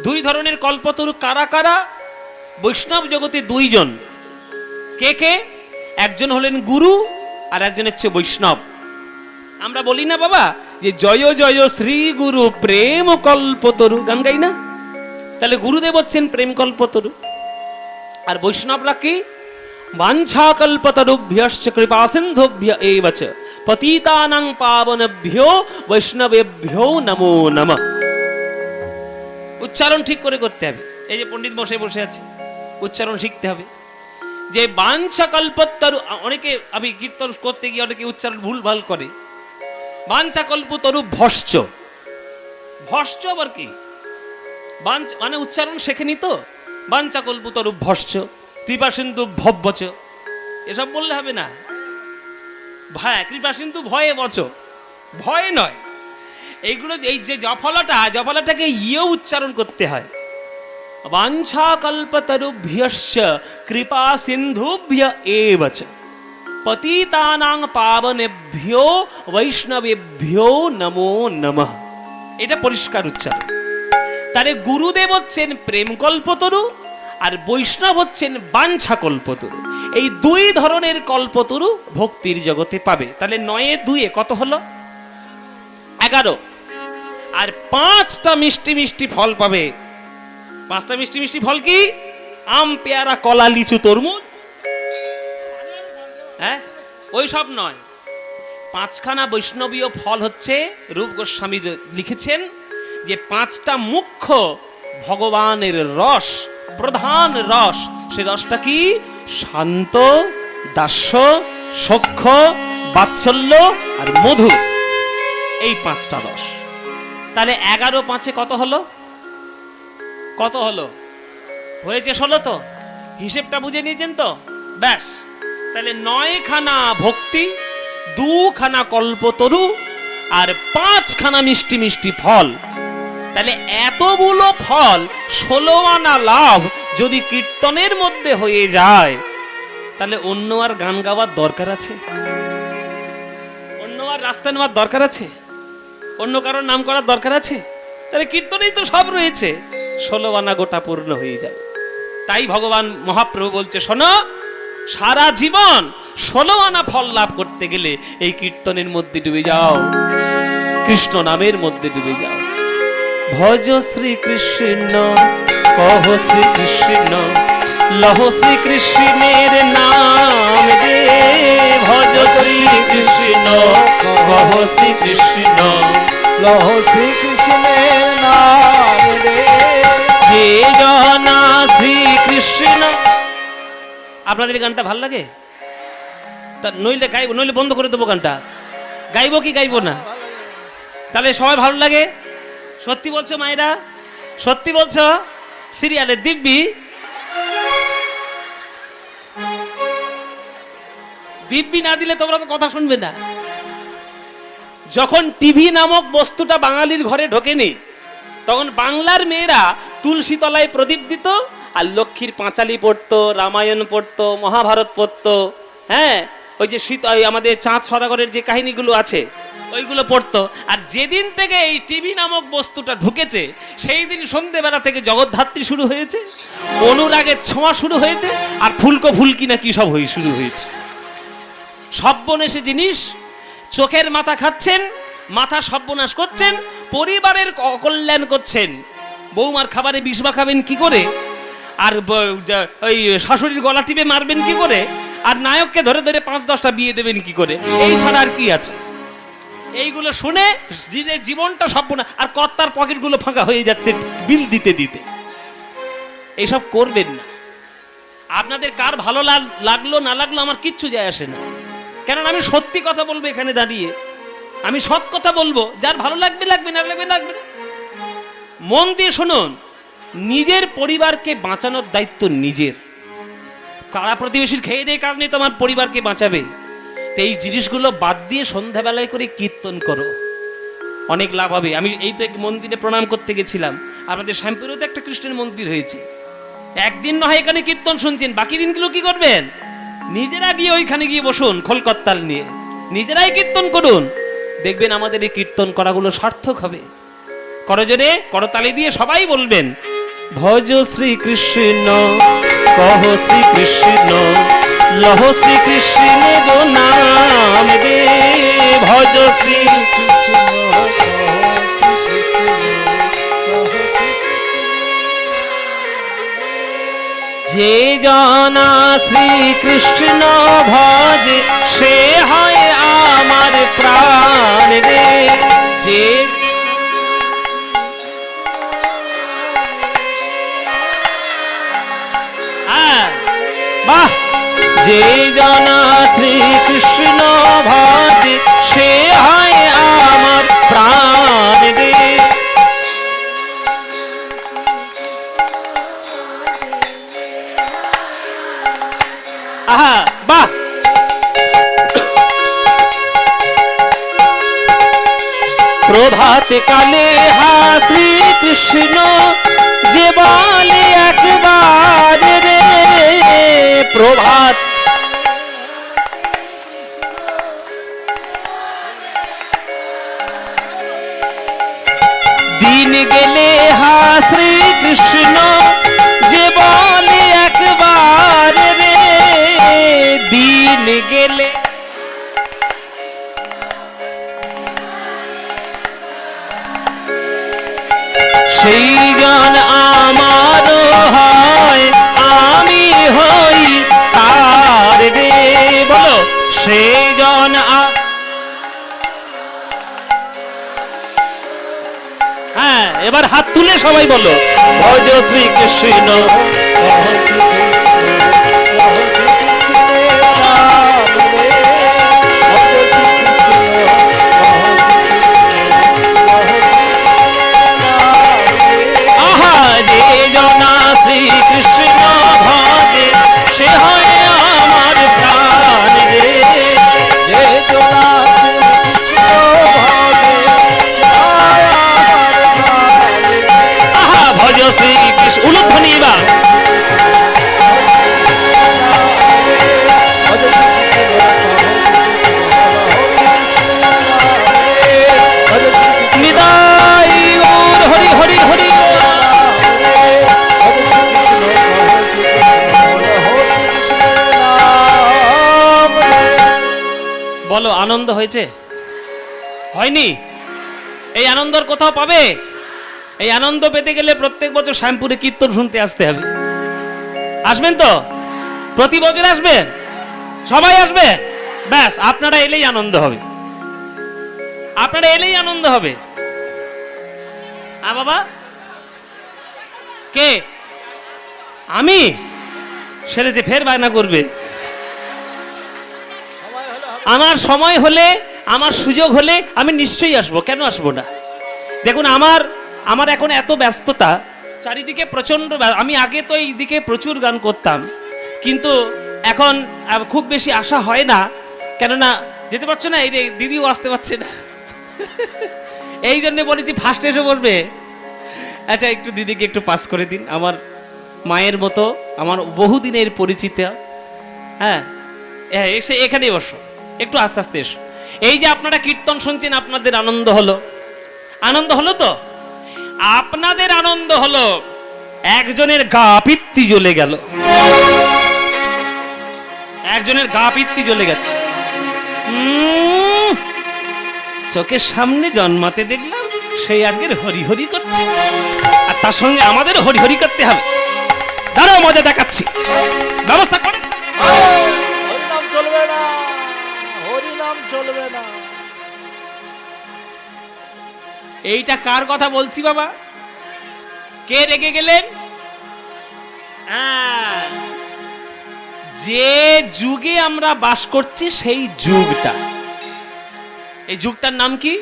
2 ধরনের কল্পতরু কারা কারা? বৈষ্ণব জগতে 2 জন। কে কে? একজন হলেন গুরু, আর একজন হচ্ছে বৈষ্ণব। আমরা বলি না বাবা যে জয় জয় শ্রী গুরু প্রেম কল্পতরু, গান গাই না? তাহলে গুরুদেব হচ্ছেন প্রেম কল্পতরু, আর বৈষ্ণবরা কি? বাঞ্ছা কল্পতরুভ্যশ্চ কৃপা সিন্ধুভ্য এব চ পতিতানাং পাবনেভ্যো বৈষ্ণবেভ্যো নমো নমঃ। উচ্চারণ ঠিক করে করতে হবে। এই যে পণ্ডিত বসে বসে আছে, উচ্চারণ শিখতে হবে। যে বাঞ্ছা কল্পতরু, অনেকে আমি কীর্তন করতে গিয়ে অনেকে উচ্চারণ ভুল ভাল করে। বাঞ্ছা কল্পতরু ভস্য, ভস্য আবার কি? মানে উচ্চারণ শেখেনি তো। বাঞ্ছা কল্পতরু ভস্য, কৃপা সিন্ধু ভব্বচ, এসব বললে হবে না। ভাই কৃপা সিন্ধু ভয়ে বচ, ভয়ে নয়। এইগুলো, এই যে জফলাটাকে ইয়ে উচ্চারণ করতে হয়। বাঞ্ছা কল্পতরুভ্যশ্চ কৃপা সিন্ধুভ্য এব চ পতিতানাং পাবনেভ্যো বৈষ্ণবেভ্যো নমো নমঃ। এটা পরিষ্কার উচ্চারণ। তাহলে গুরুদেব হচ্ছেন প্রেম কল্পতরু আর বৈষ্ণব হচ্ছেন বাঞ্ছা কল্পতরু। এই দুই ধরনের কল্পতরু ভক্তির জগতে পাবে। তাহলে 9 2 কত হলো? 11। আর 5টা মিষ্টি মিষ্টি ফল পাবে। 5টা মিষ্টি মিষ্টি ফল কি? আম, পেয়ারা, কলা, লিচু, তরমুজ। হ্যাঁ, ওই সব নয়। 5খানা বৈষ্ণবীয় ফল হচ্ছে, রূপ গোস্বামী লিখেছেন যে 5টা মুখ্য ভগবানের রস, প্রধান রস। সে রসটা কি? শান্ত, দাস্য, সখ্য, বাৎসল্য আর মধু। এই 5টা রস। তাহলে 11 5 কত হলো? কত হলো? হয়েছে 16 তো? হিসেবটা বুঝে নিয়েছেন তো? ব্যাস। তাহলে 9খানা ভক্তি, 2খানা কল্পতরু আর 5খানা মিষ্টি মিষ্টি ফল। তাহলে এতগুলো ফল 16 আনা লাভ যদি কীর্তনের মধ্যে হয়ে যায়, তাহলে অন্য আর গান গাওয়ার দরকার আছে? অন্য আর রাস্তা নেওয়ার দরকার আছে? অন্য কারোর নাম করার দরকার আছে? তাহলে কীর্তনেই তো সব রয়েছে। 16 আনা গোটা পূর্ণ হয়ে যাবে। তাই ভগবান মহাপ্রভু বলছে, শোনো, সারা জীবন 16 আনা ফল লাভ করতে গেলে এই কীর্তনের মধ্যে ডুবে যাও, কৃষ্ণ নামের মধ্যে ডুবে যাও। ভজ শ্রী কৃষ্ণ, কহ শ্রী কৃষ্ণ, লহ শ্রী কৃষ্ণের নাম রে। ভজ শ্রী কৃষ্ণ, কহ শ্রী কৃষ্ণ, লহ শ্রী কৃষ্ণের নাম রে। যে জনা শ্রী কৃষ্ণ। আপনাদের গানটা ভাল লাগে? তা নইলে গাইব, নইলে বন্ধ করে দেবো গানটা। গাইবো কি গাইবো না? তাহলে সবাই ভালো লাগে? সত্যি বলছো মায়েরা? সত্যি বলছো? সিরিয়ালে দিব্যি দিব্যি না দিলে তোমরা তো কথা শুনবে না। যখন টিভি নামক বস্তুটা বাঙালির ঘরে ঢোকেনি, তখন বাংলার মেয়েরা তুলসী তলায় প্রদীপ দিত আর লক্ষ্মীর পাঁচালি পড়তো, রামায়ণ পড়তো, মহাভারত পড়তো। হ্যাঁ, ওই যে আমাদের চাঁদ সদাগরের যে কাহিনীগুলো আছে ওইগুলো পড়তো। আর যেদিন থেকে এই টিভি নামক বস্তুটা ঢুকেছে, সেই দিন সন্ধ্যেবেলা থেকে জগদ্ধাত্রী শুরু হয়েছে, অনুরাগের ছোঁয়া শুরু হয়েছে, আর ফুলকো ফুলকি না কি সব শুরু হয়েছে। সর্বনেশে জিনিস। চোখের মাথা খাচ্ছেন, মাথা সর্বনাশ করছেন, পরিবারের অকল্যাণ করছেন। বৌমার খাবারে বিষ মাখাবেন কি করে, আর ওই শাশুড়ির গলা টিপে মারবেন কি করে, আর নায়ককে ধরে ধরে 5-10টা বিয়ে দেবেন কি করে, এই ছাড়া আর কি আছে? এইগুলো শুনে জীবনটা সর্বনাশ, আর কর্তার পকেটগুলো ফাঁকা হয়ে যাচ্ছে বিল দিতে দিতে। এইসব করবেন না। আপনাদের কার ভালো লাগলো না লাগলো আমার কিচ্ছু যায় আসে না, কারণ আমি সত্যি কথা বলবো এখানে দাঁড়িয়ে। আমি সৎ কথা বলবো, যার ভালো লাগবে লাগবে, না লাগবে লাগবে না। মন দিয়ে শুনুন, নিজের পরিবারকে বাঁচানোর দায়িত্ব নিজের। পাড়া প্রতিবেশীর খেয়ে দিয়ে কাজ নেই, তোমার পরিবারকে বাঁচাবে। এই জিনিসগুলো বাদ দিয়ে সন্ধ্যাবেলায় করে কীর্তন করো, অনেক লাভ হবে। আমি এই তো এক মন্দিরে প্রণাম করতে গেছিলাম, আমাদের শ্যামপুরেও তো একটা কৃষ্ণের মন্দির হয়েছে। একদিন না হয় এখানে কীর্তন শুনছেন, বাকি দিনগুলো কি করবেন? নিজেরা গিয়ে ওইখানে গিয়ে বসুন, খোলকত্তাল নিয়ে নিজেরাই কীর্তন করুন। দেখবেন আমাদের এই কীর্তন করাগুলো সার্থক হবে। করজোরে করতালি দিয়ে সবাই বলবেন, ভজ শ্রী কৃষ্ণ, কহ শ্রী কৃষ্ণ, লহ শ্রী কৃষ্ণের নাম রে। ভজ শ্রী যে জনা শ্রীকৃষ্ণ ভজে, সে হয় আমার প্রাণ রে। যে বাহ, যে জনা শ্রীকৃষ্ণ ভজে, সে হয় আমার প্রাণ রে। আহা, বাহ। প্রভাত কালে হা শ্রীকৃষ্ণ, যে বলে একবার রে। প্রভাত দিনে গেলে হা শ্রীকৃষ্ণ যে বলে একবার রে, দিন গেলে সেই জন আমার হয়, আমি হই তার রে। বলো সেই জন হ্যাঁ, এবার হাত তুলে সবাই বলো ভজ শ্রীকৃষ্ণ। আহা, যে জনা শ্রীকৃষ্ণ ভজে সে হয় আমার প্রাণ রে। যে জনা শ্রীকৃষ্ণ ভজে সে হয় আমার প্রাণ রে। আহা, ভজ শ্রীকৃষ্ণ। উলুধ্বনি এবার। নিতাই গৌর হরি হরি হরি। বলো আনন্দ হয়েছে? হয়নি? এই আনন্দর কোথাও পাবে? এই আনন্দ পেতে গেলে প্রত্যেক বছর শ্যামপুরে কীর্তন শুনতে আসতে হবে। আসবেন তো? প্রতি বছর আসবেন? সবাই আসবে? ব্যাস, আপনারা এলেই আনন্দ হবে। আপনারা এলেই আনন্দ হবে। বাবা কে? আমি? সেরে যে ফের বায়না করবে। আমার সময় হলে, আমার সুযোগ হলে আমি নিশ্চয়ই আসবো। কেন আসবো না? দেখুন, আমার এখন এত ব্যস্ততা, চারিদিকে প্রচন্ড। আমি আগে তো এইদিকে প্রচুর গান করতাম, কিন্তু এখন খুব বেশি আসা হয় না। কেননা যেতে পারছো না, এই দিদিও আসতে পারছে না। এই জন্য বলেছি ফার্স্ট এসে বলবে। আচ্ছা, একটু দিদিকে একটু পাস করে দিন। আমার মায়ের মতো, আমার বহুদিনের পরিচিত। হ্যাঁ, এসে এখানে বসো, একটু আস্তে আস্তে এসো। এই যে আপনারা কীর্তন শুনছেন, আপনাদের আনন্দ হলো? আনন্দ হলো তো? আপনাদের আনন্দ হলো, একজনের গা পিত্তি জ্বলে গেল। একজনের গা পিত্তি জ্বলে গেছে। চোখের সামনে জন্মাতে দেখলাম, সেই আজকের হরি হরি করছে, আর তার সঙ্গে আমাদের হরি হরি করতে হবে। দাঁড়াও, মজা দেখাচ্ছি, ব্যবস্থা করে। হরিনাম চলবে না, হরিনাম চলবে না। এইটা কার কথা বলছি বাবা? কে রেগে গেলেন? যে যুগে আমরা বাস করছি সেই যুগটা, এই যুগটার নাম কি?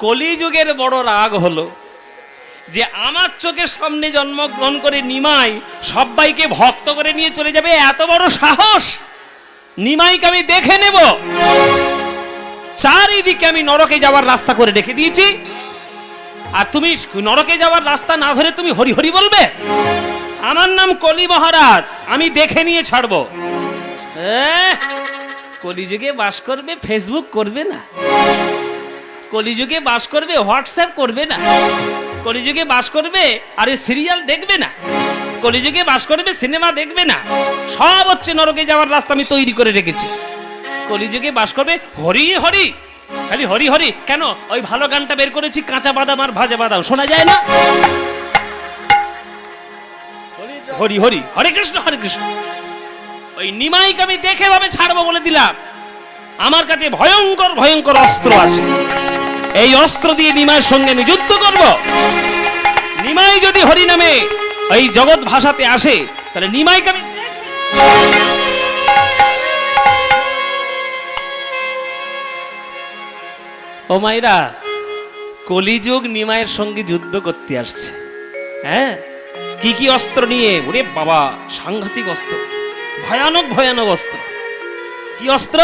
কলিযুগের বড় রাগ হলো যে আমার চোখের সামনে জন্মগ্রহণ করে নিমাই সবাইকে ভক্ত করে নিয়ে চলে যাবে। এত বড় সাহস! নিমাইকে আমি দেখে নেব। চারিদিকে আমি নরকে যাওয়ার রাস্তা করে রেখে দিয়েছি, আর তুমি নরকে যাওয়ার রাস্তা না ধরে তুমি হরি হরি বলবে? আমার নাম কলি মহারাজ, আমি দেখে নিয়ে ছাড়বো। কলিযুগে বাস করবে, ফেসবুক করবে না। কলিযুগে বাস করবে, হোয়াটসঅ্যাপ করবে না। কলিযুগে বাস করবে আর এই সিরিয়াল দেখবে না। কলিযুগে বাস করবে, সিনেমা দেখবে না। সব হচ্ছে নরকে যাওয়ার রাস্তা আমি তৈরি করে রেখেছি। কলিযুগে বাস করবে হরি হরি, খালি হরি হরি। কেন? ওই ভালো গানটা বের করেছি, কাঁচা বাদাম আর ভাজা বাদাম, শোনা যায় না? হরি হরি, হরে কৃষ্ণ হরে কৃষ্ণ। ওই নিমাইকে আমি দেখে ভাবে ছাড়বো বলে দিলাম। আমার কাছে ভয়ঙ্কর ভয়ঙ্কর অস্ত্র আছে। এই অস্ত্র দিয়ে নিমাইয়ের সঙ্গে আমি যুদ্ধ করব। নিমাই যদি হরি নামে এই জগৎ ভাষাতে আসে, তাহলে নিমাইকে আমি। ও মাইরা, কলিযুগ নিমাইয়ের সঙ্গে যুদ্ধ করতে আসছে। হ্যাঁ, কি কি অস্ত্র নিয়ে? ওরে বাবা, সাংঘাতিক অস্ত্র, ভয়ানক ভয়ানক অস্ত্র। কি অস্ত্র?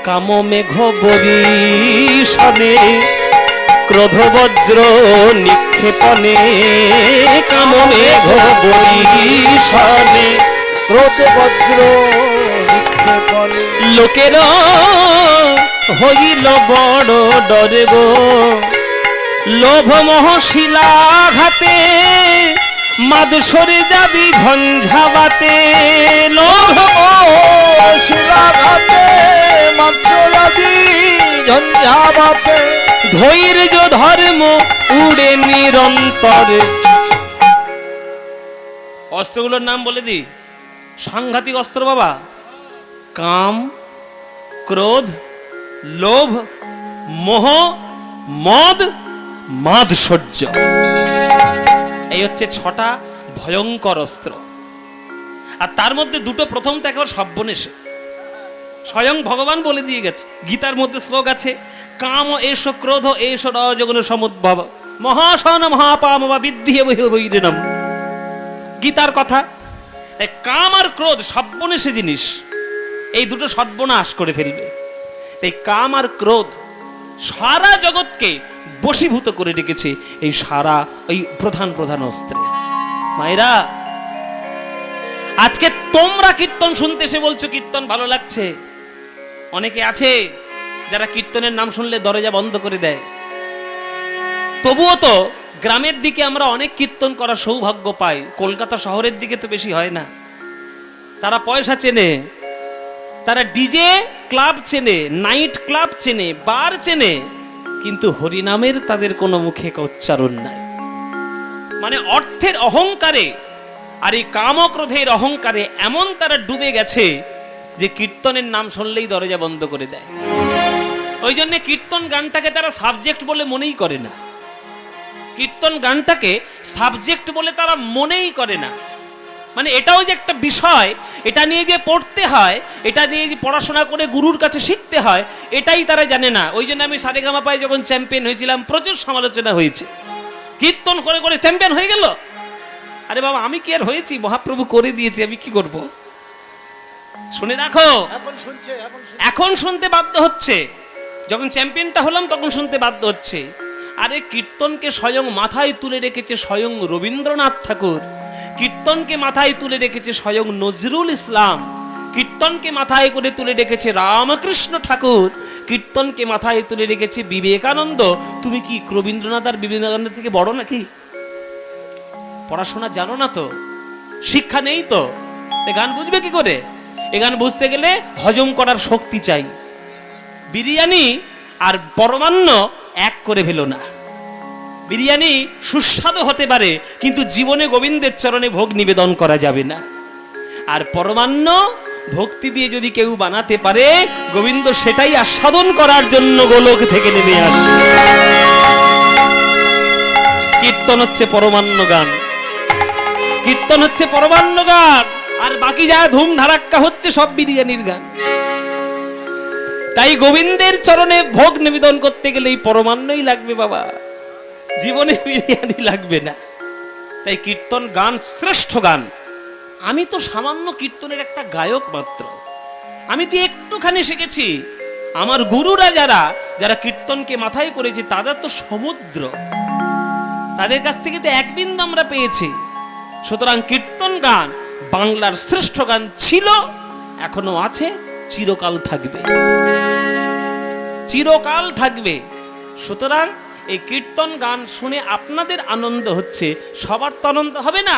কাম মেঘ বরিশনে, ক্রোধ বজ্র নিক্ষেপণে। কাম মেঘ বরিশনে, ক্রোধ বজ্র নিক্ষেপণে। লোকের হইল বড় ডরে গো, লোভ মোহ শিলাঘাতে মাদ সরে যাবি ঝঞ্ঝাবাতে। লোভ শিলাঘাতে মাত্রলাদি ঝঞ্ঝাবাতে। ধৈর্য ধর্ম উড়ে নিরন্তর। অস্ত্রগুলোর নাম বলে দি, সাংঘাতিক অস্ত্র বাবা। কাম, ক্রোধ, লোভ, মোহ, মদ, মাদসর্য। এই হচ্ছে 6টা ভয়ঙ্কর অস্ত্র। আর তার মধ্যে দুটো প্রথম তো একেবারে সর্বনেশে। স্বয়ং ভগবান বলে দিয়ে গেছে, গীতার মধ্যে শ্লোক আছে, কাম এষ ক্রোধ এষ রজগুণ সমুদ্ভব মহাশন মহাপাম বা বিদ্ধি বৈরিণম। গীতার কথা। কাম আর ক্রোধ সর্বনেশে জিনিস, এই দুটো সর্বনাশ করে ফেলবে। এই কাম আর ক্রোধ সারা জগৎকে বশীভূত করে রেখেছে এই সারা এই প্রধান প্রধান অস্ত্রে। মায়েরা, আজকে তোমরা কীর্তন শুনতে এসে বলছো কীর্তন ভালো লাগছে। অনেকে আছে যারা কীর্তনের নাম শুনলে দরজা বন্ধ করে দেয়। তবুও তো গ্রামের দিকে আমরা অনেক কীর্তন করার সৌভাগ্য পাই, কলকাতা শহরের দিকে তো বেশি হয় না। তারা পয়সা চেনে, তারা ডিজে ক্লাব চেনে, নাইট ক্লাব চেনে, বার চেনে, কিন্তু হরিনামের তাদের কোনো মুখে উচ্চারণ নাই। মানে অর্থের অহংকারে আর এই কামক্রোধের অহংকারে এমন তারা ডুবে গেছে যে কীর্তনের নাম শুনলেই দরজা বন্ধ করে দেয়। ওই জন্য কীর্তন গানটাকে তারা সাবজেক্ট বলে মনেই করে না। কীর্তন গানটাকে সাবজেক্ট বলে তারা মনেই করে না। মানে এটাও যে একটা বিষয়, এটা নিয়ে যে পড়তে হয়, এটা নিয়ে যে পড়াশোনা করে গুরুর কাছে শিখতে হয়, এটাই তারা জানে না। ওই জন্য আমি সারেগামাপায় যখন চ্যাম্পিয়ন হয়েছিলাম প্রচুর সমালোচনা হয়েছে, কীর্তন করে করে চ্যাম্পিয়ন হয়ে গেল। আরে বাবা, আমি কি আর হয়েছি? মহাপ্রভু করে দিয়েছি, আমি কি করব? শুনে রাখো, এখন শুনতে বাধ্য হচ্ছে। যখন চ্যাম্পিয়নটা হলাম তখন শুনতে বাধ্য হচ্ছে। আরে কীর্তনকে স্বয়ং মাথায় তুলে রেখেছে স্বয়ং রবীন্দ্রনাথ ঠাকুর, কীর্তনকে মাথায় তুলে রেখেছে স্বয়ং নজরুল ইসলাম, কীর্তনকে মাথায় করে তুলে রেখেছে রামকৃষ্ণ ঠাকুর, কীর্তনকে মাথায় তুলে রেখেছে বিবেকানন্দ। তুমি কি রবীন্দ্রনাথ আর বিবেকানন্দ থেকে বড় নাকি? পড়াশোনা জানো না তো, শিক্ষা নেই তো, এ গান বুঝবে কি করে? এ গান বুঝতে গেলে হজম করার শক্তি চাই। বিরিয়ানি আর পরমান্ন এক করে ফেলো না। বিরিয়ানি সুস্বাদু হতে পারে, কিন্তু জীবনে গোবিন্দের চরণে ভোগ নিবেদন করা যাবে না। আর পরমান্ন ভক্তি দিয়ে যদি কেউ বানাতে পারে, গোবিন্দ সেটাই আস্বাদন করার জন্য গোলক থেকে নেমে আসে। কীর্তন হচ্ছে পরমান্ন গান, কীর্তন হচ্ছে পরমান্ন গান, আর বাকি যা ধুম ধারাক্কা হচ্ছে সব বিরিয়ানির গান। তাই গোবিন্দের চরণে ভোগ নিবেদন করতে গেলে এই পরমান্নই লাগবে বাবা, জীবনে বিরিয়ানি লাগবে না। তাই কীর্তন গান শ্রেষ্ঠ গান। আমি তো সামান্য কীর্তনের একটা গায়ক মাত্র, আমি তো একটুখানি শিখেছি। আমার গুরুরা যারা যারা কীর্তনকে মাথায় করেছে তাদের তো সমুদ্র, তাদের কাছ থেকে তো এক বিন্দু আমরা পেয়েছি। সুতরাং কীর্তন গান বাংলার শ্রেষ্ঠ গান ছিল, এখনো আছে, চিরকাল থাকবে, চিরকাল থাকবে। সুতরাং এই কীর্তন গান শুনে আপনাদের আনন্দ হচ্ছে, সবার তো আনন্দ হবে না,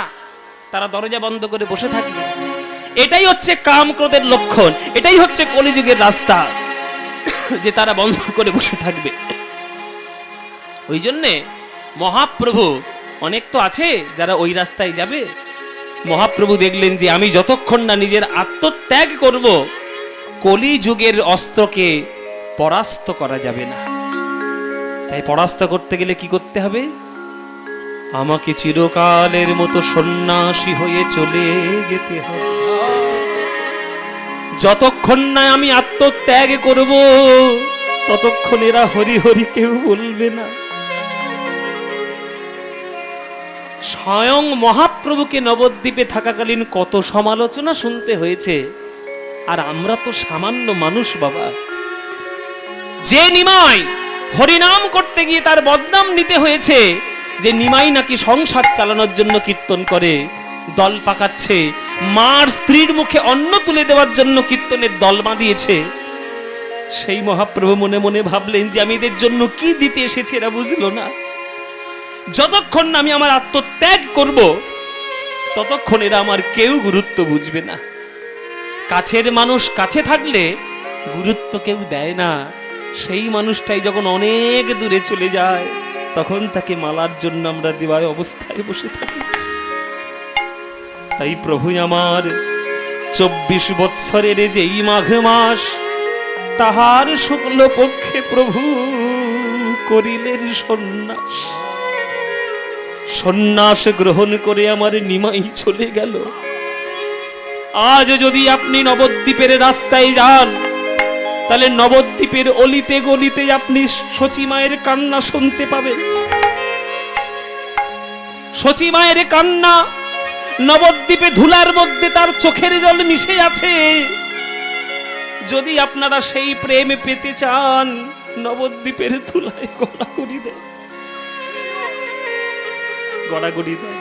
তারা দরজা বন্ধ করে বসে থাকবে। এটাই হচ্ছে কাম ক্রোধের লক্ষণ, এটাই হচ্ছে কলিযুগের রাস্তা, যে তারা বন্ধ করে বসে থাকবে। ওই জন্যে মহাপ্রভু অনেক তো আছে যারা ওই রাস্তায় যাবে। মহাপ্রভু দেখলেন যে আমি যতক্ষণ না নিজের আত্মত্যাগ করব, কলিযুগের অস্ত্রকে পরাস্ত করা যাবে না। তাই পরাস্ত করতে গেলে কি করতে হবে? আমাকে চিরকালের মতো সন্ন্যাসী হয়ে চলে যেতে হবে। যতক্ষণ না আমি আত্মত্যাগ করব, ততক্ষণ এরা হরি হরি কেউ বলবে না। স্বয়ং মহাপ্রভুকে নবদ্বীপে থাকাকালীন কত সমালোচনা শুনতে হয়েছে, আর আমরা তো সামান্য মানুষ বাবা। যে নিমাই হরিনাম করতে গিয়ে তার বদনাম নিতে হয়েছে, যে নিমাই নাকি সংসার চালানোর জন্য কীর্তন করে, দল পাকাচ্ছে, মার স্ত্রীর মুখে অন্ন তুলে দেওয়ার জন্য কীর্তনের দল বাঁধিয়েছে, সেই মহাপ্রভু মনে মনে ভাবলেন যে আমি এদের জন্য কি দিতে এসেছি, এরা বুঝলো না। যতক্ষণ না আমি আমার আত্মত্যাগ করব ততক্ষণ এরা আমার কেউ গুরুত্ব বুঝবে না। কাছের মানুষ কাছে থাকলে গুরুত্ব কেউ দেয় না, সেই মানুষটাই যখন অনেক দূরে চলে যায় তখন তাকে মালার জন্য আমরা দেওয়ার অবস্থায় বসে থাকি। তাই প্রভু আমার 24 বৎসরের যেই মাঘ মাস, তাহার শুক্ল পক্ষে প্রভু করিলেন সন্ন্যাস। সন্ন্যাস গ্রহণ করে আমার নিমাই চলে গেল। আজ যদি আপনি নবদ্বীপের রাস্তায় যান, তাহলে নবদ্বীপের অলিতে গলিতে আপনি সচী মায়ের কান্না শুনতে পাবেন। সচী মায়ের কান্না নবদ্বীপে ধুলার মধ্যে তার চোখের জল মিশে আছে। যদি আপনারা সেই প্রেম পেতে চান, নবদ্বীপের ধুলায় গড়াগড়ি দেয়, গড়াগড়ি দেয়।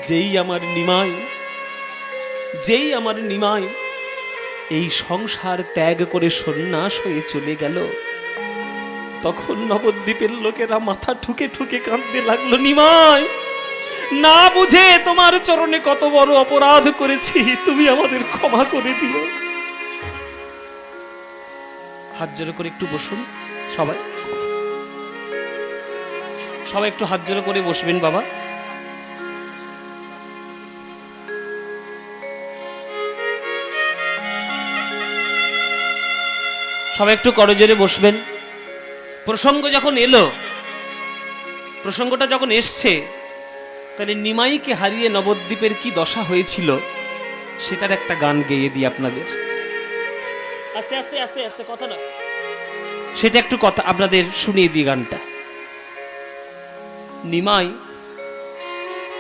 যেই আমার নিমাই, যেই আমার নিমাই এই সংসার ত্যাগ করে সন্ন্যাস হয়ে চলে গেল, তখন নবদ্বীপের লোকেরা মাথা ঠুকে ঠুকে কাঁদতে লাগলো, নিমাই না বুঝে তোমার চরণে কত বড় অপরাধ করেছি, তুমি আমাদের ক্ষমা করে দিও। হাত জোড়ো করে একটু বসুন সবাই, সবাই একটু হাত জোড়ো করে বসবেন বাবা। সবাই একটু করজোরে বসবেন। প্রসঙ্গ যখন এলো, প্রসঙ্গটা যখন এসছে, তাহলে নিমাইকে হারিয়ে নবদ্বীপের কি দশা হয়েছিল সেটার একটা গান গেয়ে দিই আপনাদের। আস্তে আস্তে আস্তে আস্তে কথা না, সেটা একটু কথা আপনাদের শুনিয়ে দিই গানটা। নিমাই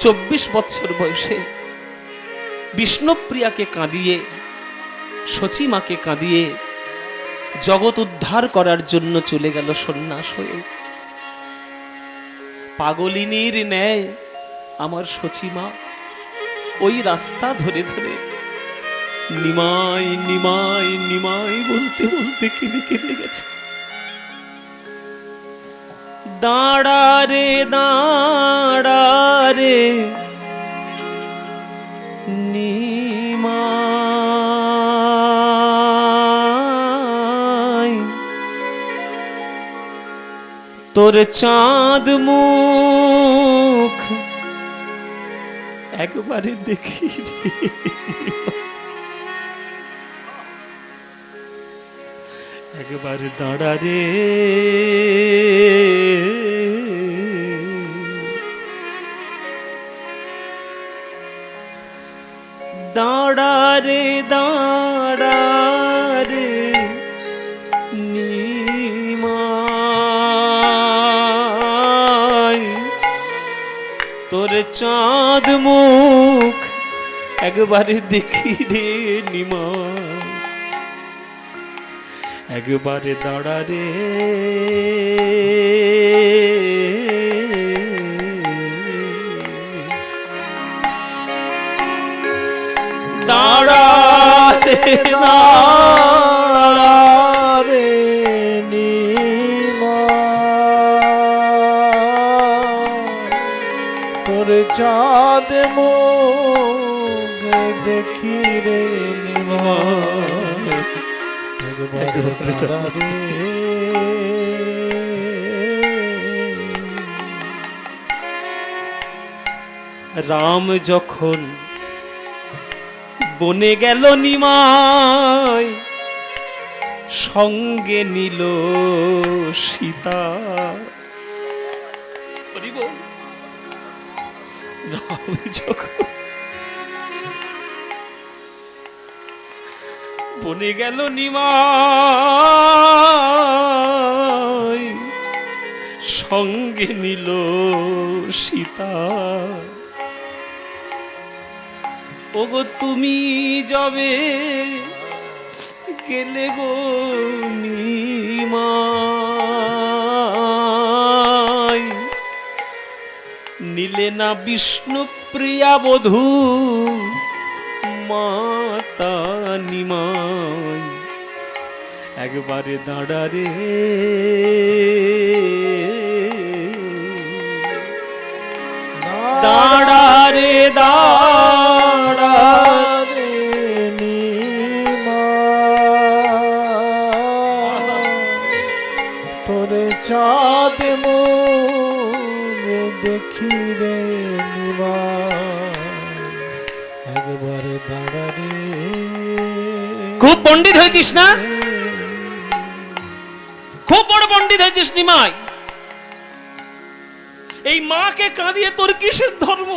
24 বছর বয়সে বিষ্ণুপ্রিয়াকে কাঁদিয়ে, সচী মাকে কাঁদিয়ে জগৎ উদ্ধার করার জন্য চলে গেল সন্ন্যাস হয়ে। পাগলিনীর ন্যায় আমার সচী মা ওই রাস্তা ধরে ধরে নিমাই নিমাই নিমাই বলতে বলতে কেঁদে কেঁদে গেছে। দাঁড়া রে দাঁড়া রে নিমাই, তোর চাঁদ মুখ একবারে দেখি রে, একবার দাঁড়া রে দাঁড়া রে দাঁড়া রে নিমাই, তোর চাঁদ মুখ একবারে দেখি রে নিমাই, একবারে দাঁড়া রে দাঁড়া রে দাঁড়া রে নিমাই, তোর চাঁদ মুখ দেখি রে নিমাই, একবার দাঁড়া রে। রাম যখন বনে গেল নিমাই, সঙ্গে নিল সীতা। রাম যখন বনে গেল নিমাই, সঙ্গে নিল সীতা। ওগো তুমি যবে গেলে গো নিমাই, নিলে না বিষ্ণু প্রিয়া বধূ মাতা নিমাই, একবারে দাঁড়া রে দাঁড়া রে দাঁড়া রে নিমাই, তোরে চাঁদ মুখ দেখি রে নিমাই, একবার দাঁড়া রে। খুব পণ্ডিত হয়েছিস না, খুব বড় পণ্ডিত হয়েছিস নিমাই। এই মাকে কাঁদিয়ে তোর কিসের ধর্ম?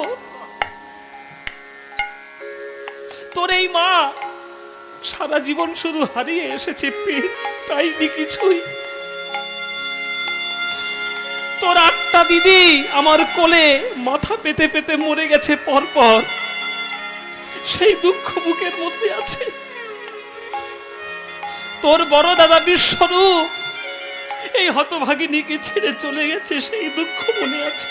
তোর এই মা সারা জীবন শুধু হারিয়ে এসেছে, পাইনি কিছুই। তোর 8টা দিদি আমার কোলে মাথা পেতে পেতে মরে গেছে পরপর, সেই দুঃখ বুকের মধ্যে আছে। তোর বড় দাদা বিশ্বরূপ এই হতভাগিনীকে ছেড়ে চলে গেছে, সেই দুঃখ মনে আছে।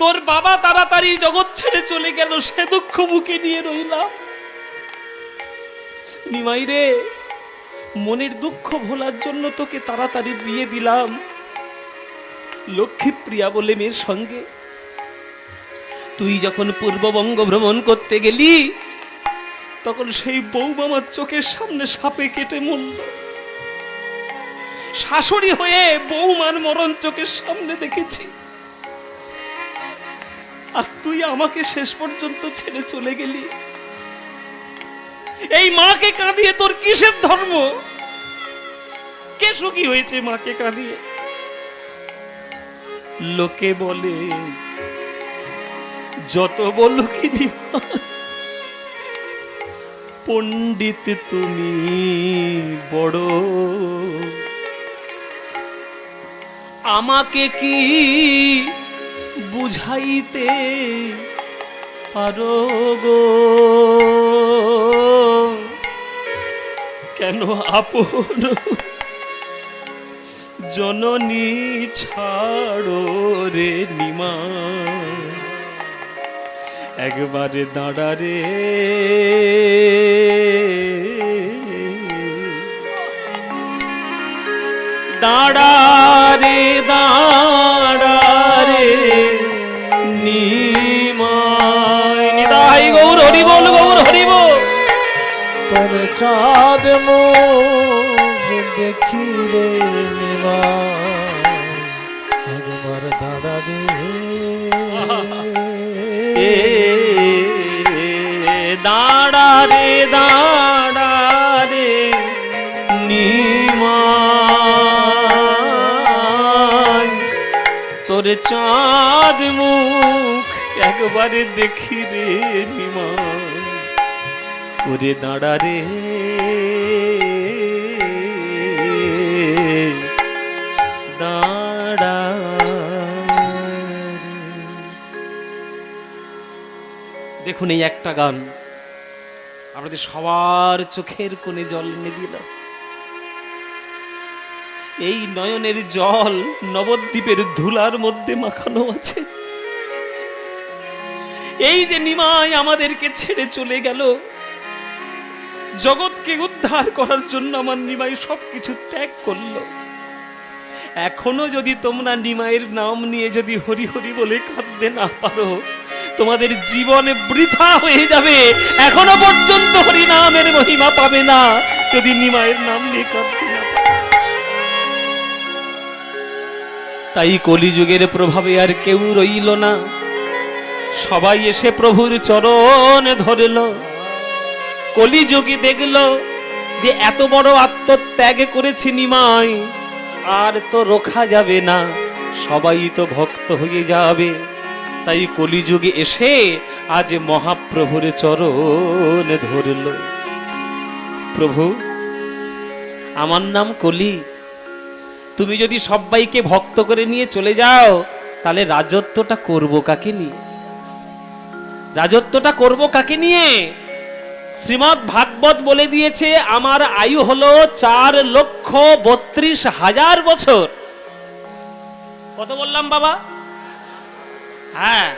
তোর বাবা তাড়াতাড়ি জগৎ ছেড়ে চলে গেল, সে দুঃখ বুকে নিয়ে রইলাম। নিমাই রে, মনের দুঃখ ভোলার জন্য তোকে তাড়াতাড়ি বিয়ে দিলাম লক্ষ্মীপ্রিয়া বলে মেয়ের সঙ্গে। তুই যখন পূর্ববঙ্গ ভ্রমণ করতে গেলি, তখন সেই বৌমামার চোখের সামনে সাপে কেটে মরল। শাশুড়ি হয়ে বৌমার মরণ চোখের সামনে দেখেছি, আর তুই আমাকে শেষ পর্যন্ত ছেড়ে চলে গেলি। এই মাকে কাঁদিয়ে তোর কিসের ধর্ম? কে সুখী হয়েছে মাকে কাঁদিয়ে? লোকে বলে যত বলো কি পণ্ডিত তুমি বড়, আমাকে কি বুঝাইতে পারো গো? কেন আপন জননী ছাড়ো রে নিমা, একবারে দাঁড়া রে। দাঁড়া রে দাঁড়া রে নিমাই। নিতাই গৌর হরি বল, গৌর হরি বল। তোর চাঁদ মুখ দেখি রে নিমাই, একবার দাঁড়া রে। দাঁড়া রে দাঁড়া রে নিমাই, তোর চাঁদ মুখ একবারে দেখি রে নিমাই, ওরে দাঁড়া রে দাঁড়া। দেখুন, এই একটা গান আমাদের সবার চোখের কোণে জল এনে দিল। এই নয়নের জল নবদ্বীপের ধুলার মধ্যে মাখানো আছে। এই যে নিমাই আমাদেরকে ছেড়ে চলে গেল, জগৎকে উদ্ধার করার জন্য আমার নিমাই সবকিছু ত্যাগ করলো। এখনো যদি তোমরা নিমাইয়ের নাম নিয়ে যদি হরি হরি বলে কাঁদতে না পারো, তোমাদের জীবনে বৃথা হয়ে যাবে। এখনো পর্যন্ত হরি নামের মহিমা পাবে না যদি নিমাইয়ের নাম নিয়ে কাঁদতে না পারো। তাই কলিযুগের প্রভাবে আর কেউ রইল না, সবাই এসে প্রভুর চরণ ধরল। কলিযুগে দেখলো যে এত বড় আত্মত্যাগ করেছে নিমাই, আর তো রোখা যাবে না, সবাই তো ভক্ত হয়ে যাবে। তাই কলিযুগে এসে আজ মহাপ্রভুর চরণ ধরল। প্রভু, আমার নাম কলি, তুমি যদি সবাইকে ভক্ত করে নিয়ে চলে যাও, তাহলে রাজত্বটা করব কাকে নিয়ে? রাজত্বটা করব কাকে নিয়ে? শ্রীমদ্ ভাগবত বলে দিয়েছে আমার আয়ু হলো 4,32,000 বছর। কত বললাম বাবা? হ্যাঁ,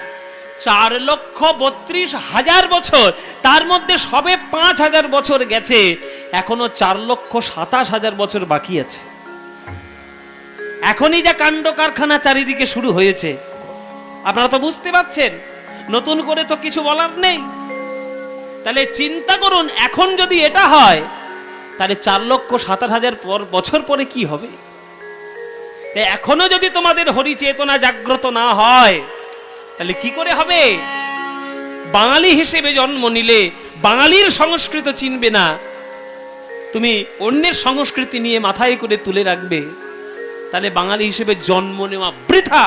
4,32,000 বছর। তার মধ্যে সবে 5,000 বছর গেছে, এখনো 4,27,000 বছর বাকি আছে। এখনই যা কাণ্ড কারখানা চারিদিকে শুরু হয়েছে, আপনারা তো বুঝতে পারছেন, নতুন করে তো কিছু বলার নেই। তাহলে চিন্তা করুন, এখন যদি এটা হয় তাহলে 4,27,000 বছর পরে কি হবে? এখনো যদি তোমাদের হরি চেতনা জাগ্রত না হয় তাহলে কি করে হবে? বাঙালি হিসেবে জন্ম নিলে বাঙালির সংস্কৃত চিনবে না, তুমি অন্যের সংস্কৃতি নিয়ে মাথায় করে তুলে রাখবে, তাহলে বাঙালি হিসেবে জন্ম নেওয়া বৃথা।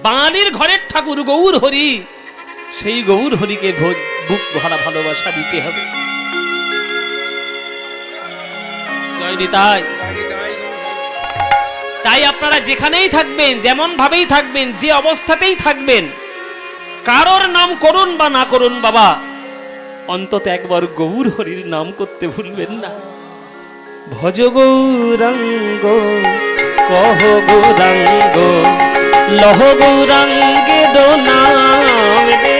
বাঙালির ঘরের ঠাকুর গৌর হরি, সেই গৌর হরিকে বুক ভরা ভালোবাসা দিতে হবে। জয় নিতাই। তাই আপনারা যেখানেই থাকবেন, যেমন ভাবেই থাকবেন, যে অবস্থাতেই থাকবেন, কারোর নাম করুন বা না করুন বাবা, অন্তত একবার গৌর হরির নাম করতে ভুলবেন না। ভজ গৌরাঙ্গ কহ গৌরাঙ্গ লহ গৌরাঙ্গে দো নাম রে।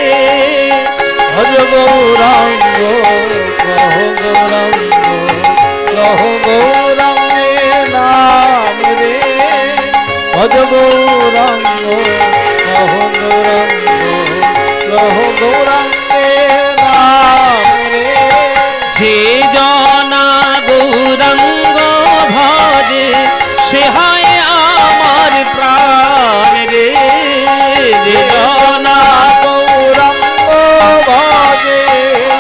ভজ গৌরাঙ্গ কহ গৌরাঙ্গ লহ গৌরাঙ্গে নাম রে। ভজ গৌরাঙ্গ কহ গৌরাঙ্গ লহ গৌরাঙ্গে নাম রে। যে জনা গৌরাঙ্গ ভজে সে হয় আমার প্রাণ রে। যে জনা গৌরাঙ্গ ভজে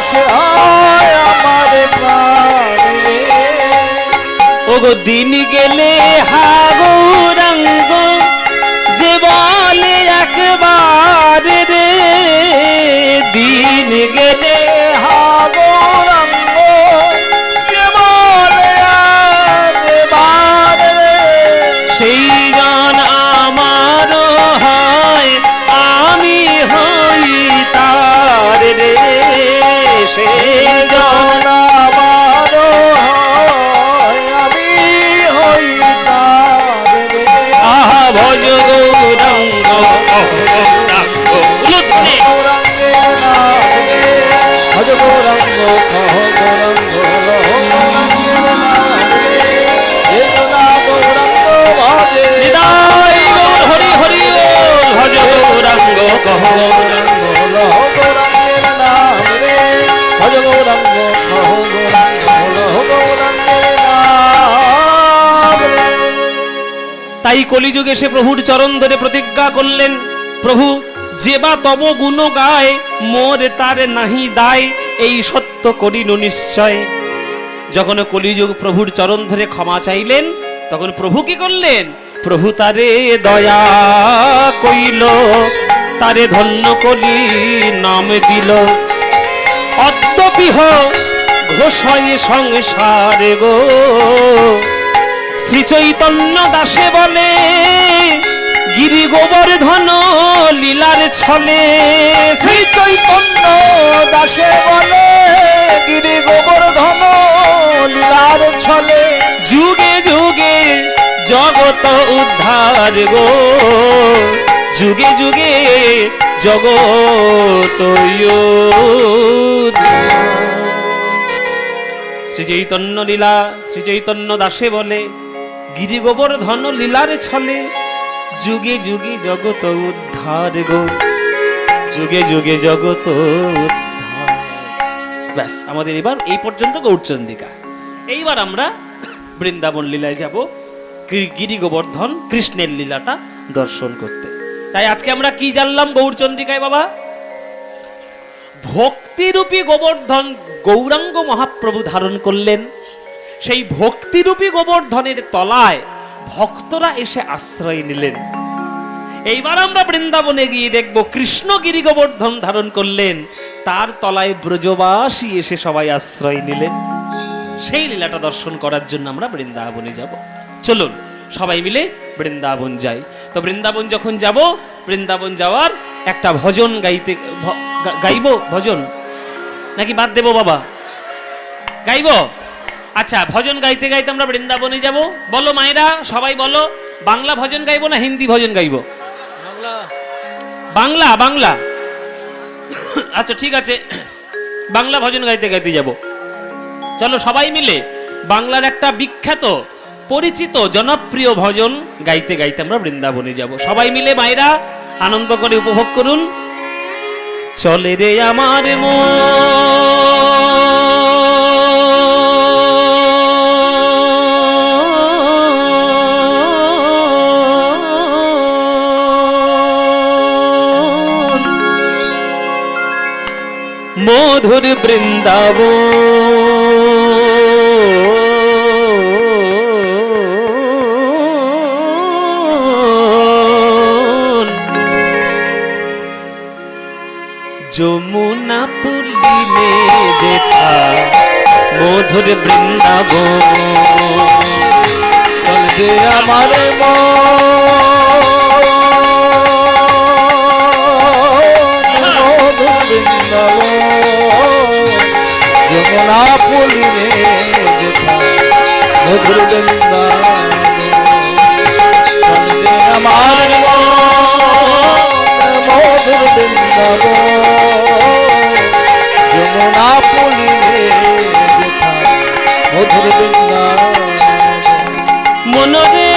সে হয় আমার প্রাণ রে। ওগো দিন গেলে হা গৌরাঙ্গ যে বলে একবার রে। দিন গেলে হা গৌরাঙ্গ যে বলে একবার রে। সেই জন আমার হয়, আমি হই তার রে। সেই জন আমার হয়, আমি হই তার রে। আহা ভজ গৌরাঙ্গ গৌরাঙ্গ উলুধ্বনি। গৌরাঙ্গের নাম রে। ভজ গৌরাঙ্গ কহ গৌরাঙ্গ লহ গৌরাঙ্গের নাম রে। যে জনা গৌরাঙ্গ ভজে নিতাই গৌর হরি হরি বল। ভজ গৌরাঙ্গ কহ গৌরাঙ্গ লহ গৌরাঙ্গের নাম রে। ভজ গৌরাঙ্গ কহ গৌরাঙ্গ লহ গৌরাঙ্গের নাম রে। তাই কলিযুগে সে প্রভুর চরণ ধরে প্রতিজ্ঞা করলেন, প্রভু যে বা তব গুণ গায় মোর তার নাহি দায়, এই সত্য করিনু নিশ্চয়। যখন কলিযুগ প্রভুর চরণ ধরে ক্ষমা চাইলেন, তখন প্রভু কি করলেন? প্রভু তারে দয়া কইল, তারে ধন্য কলি নাম দিল। অদ্যপিহ ঘোষয় সংসার গো, শ্রী চৈতন্য দাসে বলে গিরি গোবর্ধন লীলার ছলে। শ্রী চৈতন্য দাসে বলে গিরি গোবর্ধন লীলার ছলে। যুগে যুগে জগত উদ্ধার গো, যুগে যুগে জগত উদ্ধার। শ্রী চৈতন্য লীলা, শ্রী চৈতন্য দাসে বলে গিরি গোবর্ধন লীলার ছলে। যুগে যুগে জগত উদ্ধার গো, যুগে যুগে জগত উদ্ধার। ব্যাস, আমাদের এবার এই পর্যন্ত গৌরচন্দ্রিকা। এইবার আমরা বৃন্দাবন লীলায় যাব, গিরি গোবর্ধন কৃষ্ণের লীলাটা দর্শন করতে। তাই আজকে আমরা কি জানলাম গৌরচন্দ্রিকায় বাবা? ভক্তিরূপী গোবর্ধন গৌরাঙ্গ মহাপ্রভু ধারণ করলেন। সেই ভক্তিরূপী গোবর্ধনের তলায় ভক্তরা এসে আশ্রয় নিলেন। এইবার আমরা বৃন্দাবনে গিয়ে দেখব কৃষ্ণ গিরি গোবর্ধন ধারণ করলেন, তার তলায় ব্রজবাসী এসে সবাই আশ্রয় নিলেন। সেই লীলাটা দর্শন করার জন্য আমরা বৃন্দাবনে যাব। চলুন সবাই মিলে বৃন্দাবন যাই। তো বৃন্দাবন যখন যাব, বৃন্দাবন যাওয়ার একটা ভজন গাইতে গাইব। ভজন নাকি বাদ দেব বাবা? গাইব? আচ্ছা, ভজন গাইতে গাইতে আমরা বৃন্দাবনে যাব। বলো মায়েরা, সবাই বলো, বাংলা ভজন গাইবো না হিন্দি ভজন গাইবো? বাংলা। বাংলা? আচ্ছা ঠিক আছে, বাংলা ভজন গাইতে গাইতে যাব। চলো সবাই মিলে বাংলার একটা বিখ্যাত পরিচিত জনপ্রিয় ভজন গাইতে গাইতে আমরা বৃন্দাবনে যাব। সবাই মিলে মায়েরা আনন্দ করে উপভোগ করুন। চলে রে আমার মধুর বৃন্দাবন, যমুনা পুলিনে যেথা মধুর বৃন্দাবন। চলবে আমার মধুর বৃন্দাবন, যমুনা পুলিনে যেথা মধুর বৃন্দাবন। চলবে আমার মধুর বৃন্দাবন, যমুনা পুলিনে যেথা মধুর বৃন্দাবন। মনরে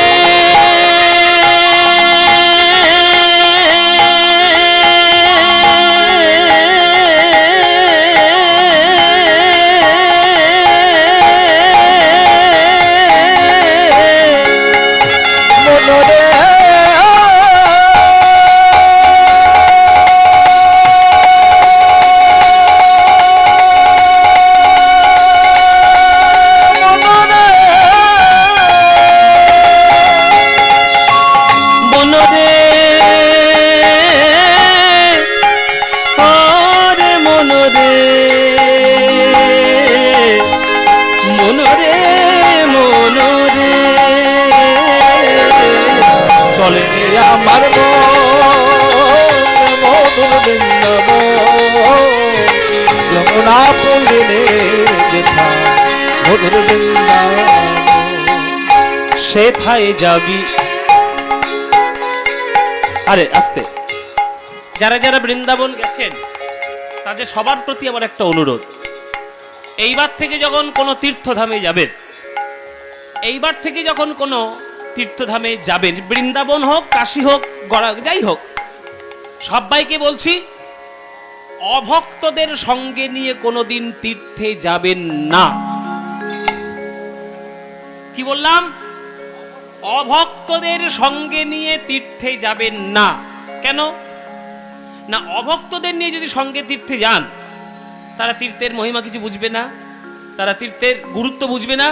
আমার মধুর বৃন্দাবন, যমুনা পুলিনে যেথা মধুর বৃন্দাবন। সেথায় যাবি। আরে আস্তে, যারা যারা বৃন্দাবন গেছেন তাদের সবার প্রতি আমার একটা অনুরোধ, এইবার থেকে যখন কোনো তীর্থধামে যাবেন, এইবার থেকে যখন কোনো তীর্থধামে যাবেন, বৃন্দাবন হোক, কাশী হোক, যাই হোক, সবাইকে বলছি অভক্তদের সঙ্গে নিয়ে কোনোদিন তীর্থে যাবেন না। কি বললাম? অভক্তদের সঙ্গে নিয়ে তীর্থে যাবেন না। কেন না? অভক্তদের নিয়ে যদি সঙ্গে তীর্থে যান, তারা তীর্থের মহিমা কিছু বুঝবে না, তারা তীর্থের গুরুত্ব বুঝবে না,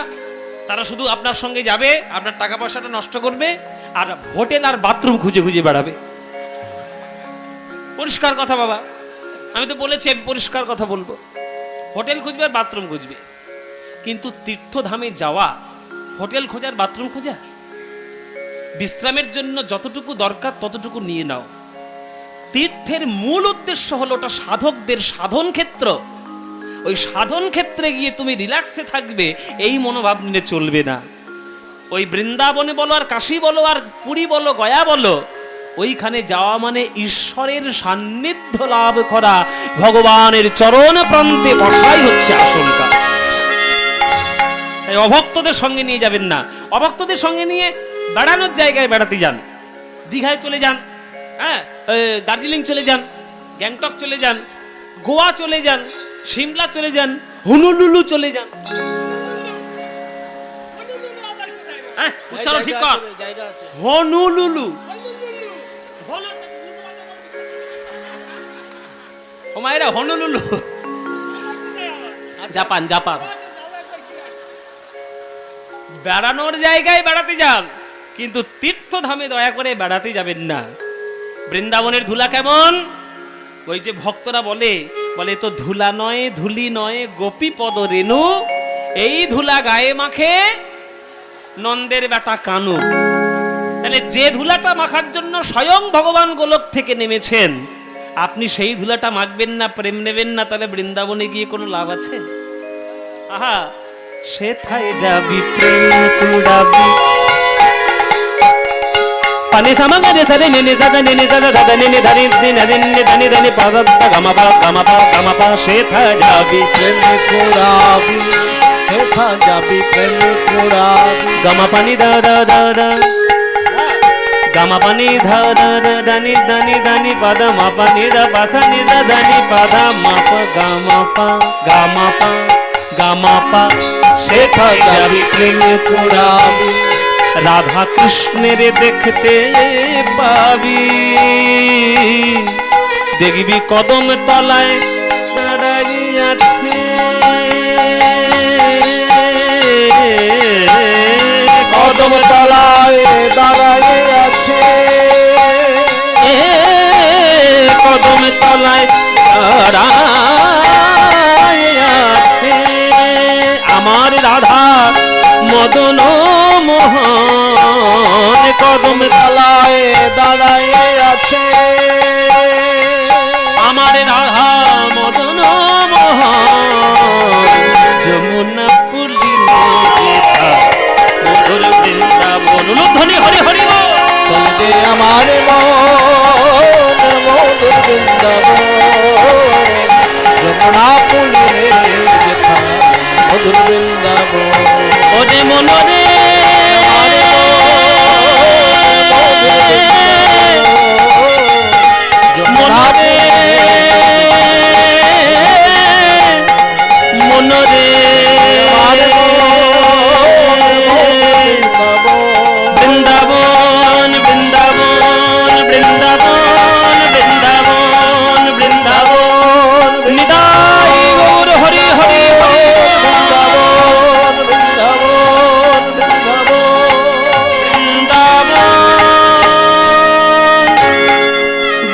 তারা শুধু আপনার সঙ্গে যাবে, আপনার টাকা পয়সাটা নষ্ট করবে, আর হোটেল আর বাথরুম খুঁজে খুঁজে বেড়াবে। পরিষ্কার কথা বাবা, আমি তো বলেছি আমি পরিষ্কার কথা বলবো। হোটেল খুঁজবে আর বাথরুম খুঁজবে, কিন্তু তীর্থধামে যাওয়া হোটেল খোঁজার বাথরুম খোঁজা? বিশ্রামের জন্য যতটুকু দরকার ততটুকু নিয়ে নাও। তীর্থের মূল উদ্দেশ্য হলো ওটা সাধকদের সাধন ক্ষেত্র। ওই সাধন ক্ষেত্রে গিয়ে তুমি রিল্যাক্সে থাকবে, এই মনোভাব নিয়ে চলবে না। ওই বৃন্দাবনে বলো আর কাশী বলো আর পুরী বলো গয়া বলো, ওইখানে যাওয়া মানে ঈশ্বরের সান্নিধ্য লাভ করা, ভগবানের চরণ প্রান্তে বসাই হচ্ছে আশঙ্কা। তাই অভক্তদের সঙ্গে নিয়ে যাবেন না। অভক্তদের সঙ্গে নিয়ে বেড়ানোর জায়গায় বেড়াতে যান, দীঘায় চলে যান, হ্যাঁ, দার্জিলিং চলে যান, গ্যাংটক চলে যান, গোয়া চলে যান, সিমলা চলে যান, হনুলুলু চলে যান। হ্যাঁ, উচ্চারণ ঠিক কর, হনুলুলু। ও মায়েরা, হনুলুলু জাপান। জাপান বেড়ানোর জায়গায় বেড়াতে যান, কিন্তু তীর্থধামে দয়া করে বেড়াতে যাবেন না। বৃন্দাবনের ধুলা কেমন? ওই যে ভক্তরা বলে তো ধুলা নয়, ধুলি নয়, গোপী পদ রেণু, এই ধুলা গায়ে মাখে নন্দের বেটা কানু। তাহলে যে ধুলাটা মাখার জন্য স্বয়ং ভগবান গোলক থেকে নেমেছেন, আপনি সেই ধুলাটা মাখবেন না, প্রেম নেবেন না, তাহলে বৃন্দাবনে গিয়ে কোনো লাভ আছে? আহা, সেথায় যাবি প্রেম কুড়াবি। পানি সামাগারে সারে নেনে জাদা নেনে জাদা দাদা নেনে ধারি নেনে নেনে ধানি ধানি পাদা গামাপা গামাপা গামাপা, সেথায় যাবি প্রেম কুড়াবি। সেথা যাবি প্রেমে কুড়াবি গামা পানি দা দা দা দা গামা পানি ধা দা দা দানি দানি দানি পাদা মা পানি দা পাসা নি দা দানি পাদা মা পা গামা পা গামা পা গামা পা সেথা যাবি প্রেমে কুড়াবি রাধা কৃষ্ণের দেখতে পাবি দেখবি কদম তলায় দাঁড়িয়ে আছে কদম তলায় দাঁড়ায়ে আছে কদম তলায় দাঁড়ায়ে আছে আমার রাধা মদন মোহন কদম তলায় দাঁড়ায়ে আছে আমার রাধা মদন মোহন যমুনা পুলিনে যেথা মধুর বৃন্দাবন ধ্বনি হরি হরি বল। চলতে আমার মন মধুর বৃন্দাবন যমুনা পুলিনে যেথা মধুর বৃন্দাবন ওরে মনরে মনরে মনরে বৃন্দাবন বৃন্দাবন বৃন্দাবন বৃন্দাবন বৃন্দাবন নিতাই গৌর হরি হরি বৃন্দাবন বৃন্দাবন বৃন্দাবন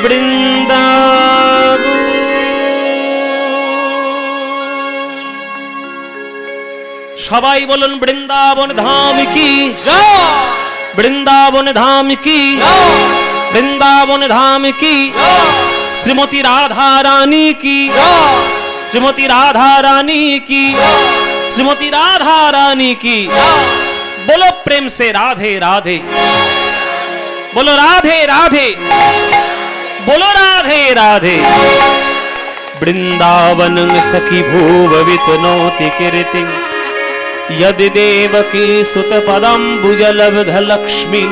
বৃন্দাবন সবাই বলুন বৃন্দাবন ধাম কি বৃন্দাবন ধাম কি বৃন্দাবন ধাম কি শ্রীমতী রাধা রানী কি শ্রীমতী রাধা রানী की श्रीमती राधा रानी की बोलो प्रेम से राधे राधे बोलो राधे राधे बोलो राधे राधे वृंदावन सखी भूववित नोति कीर्ति यदि देवकी सुत पदम्बुजलब्ध लक्ष्मी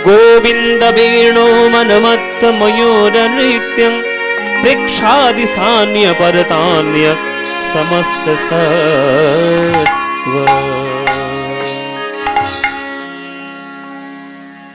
गोविंद वेणो मनमत्त मयूर नृत्यं प्रेक्षादि सान्य परतान्य समस्त सत्व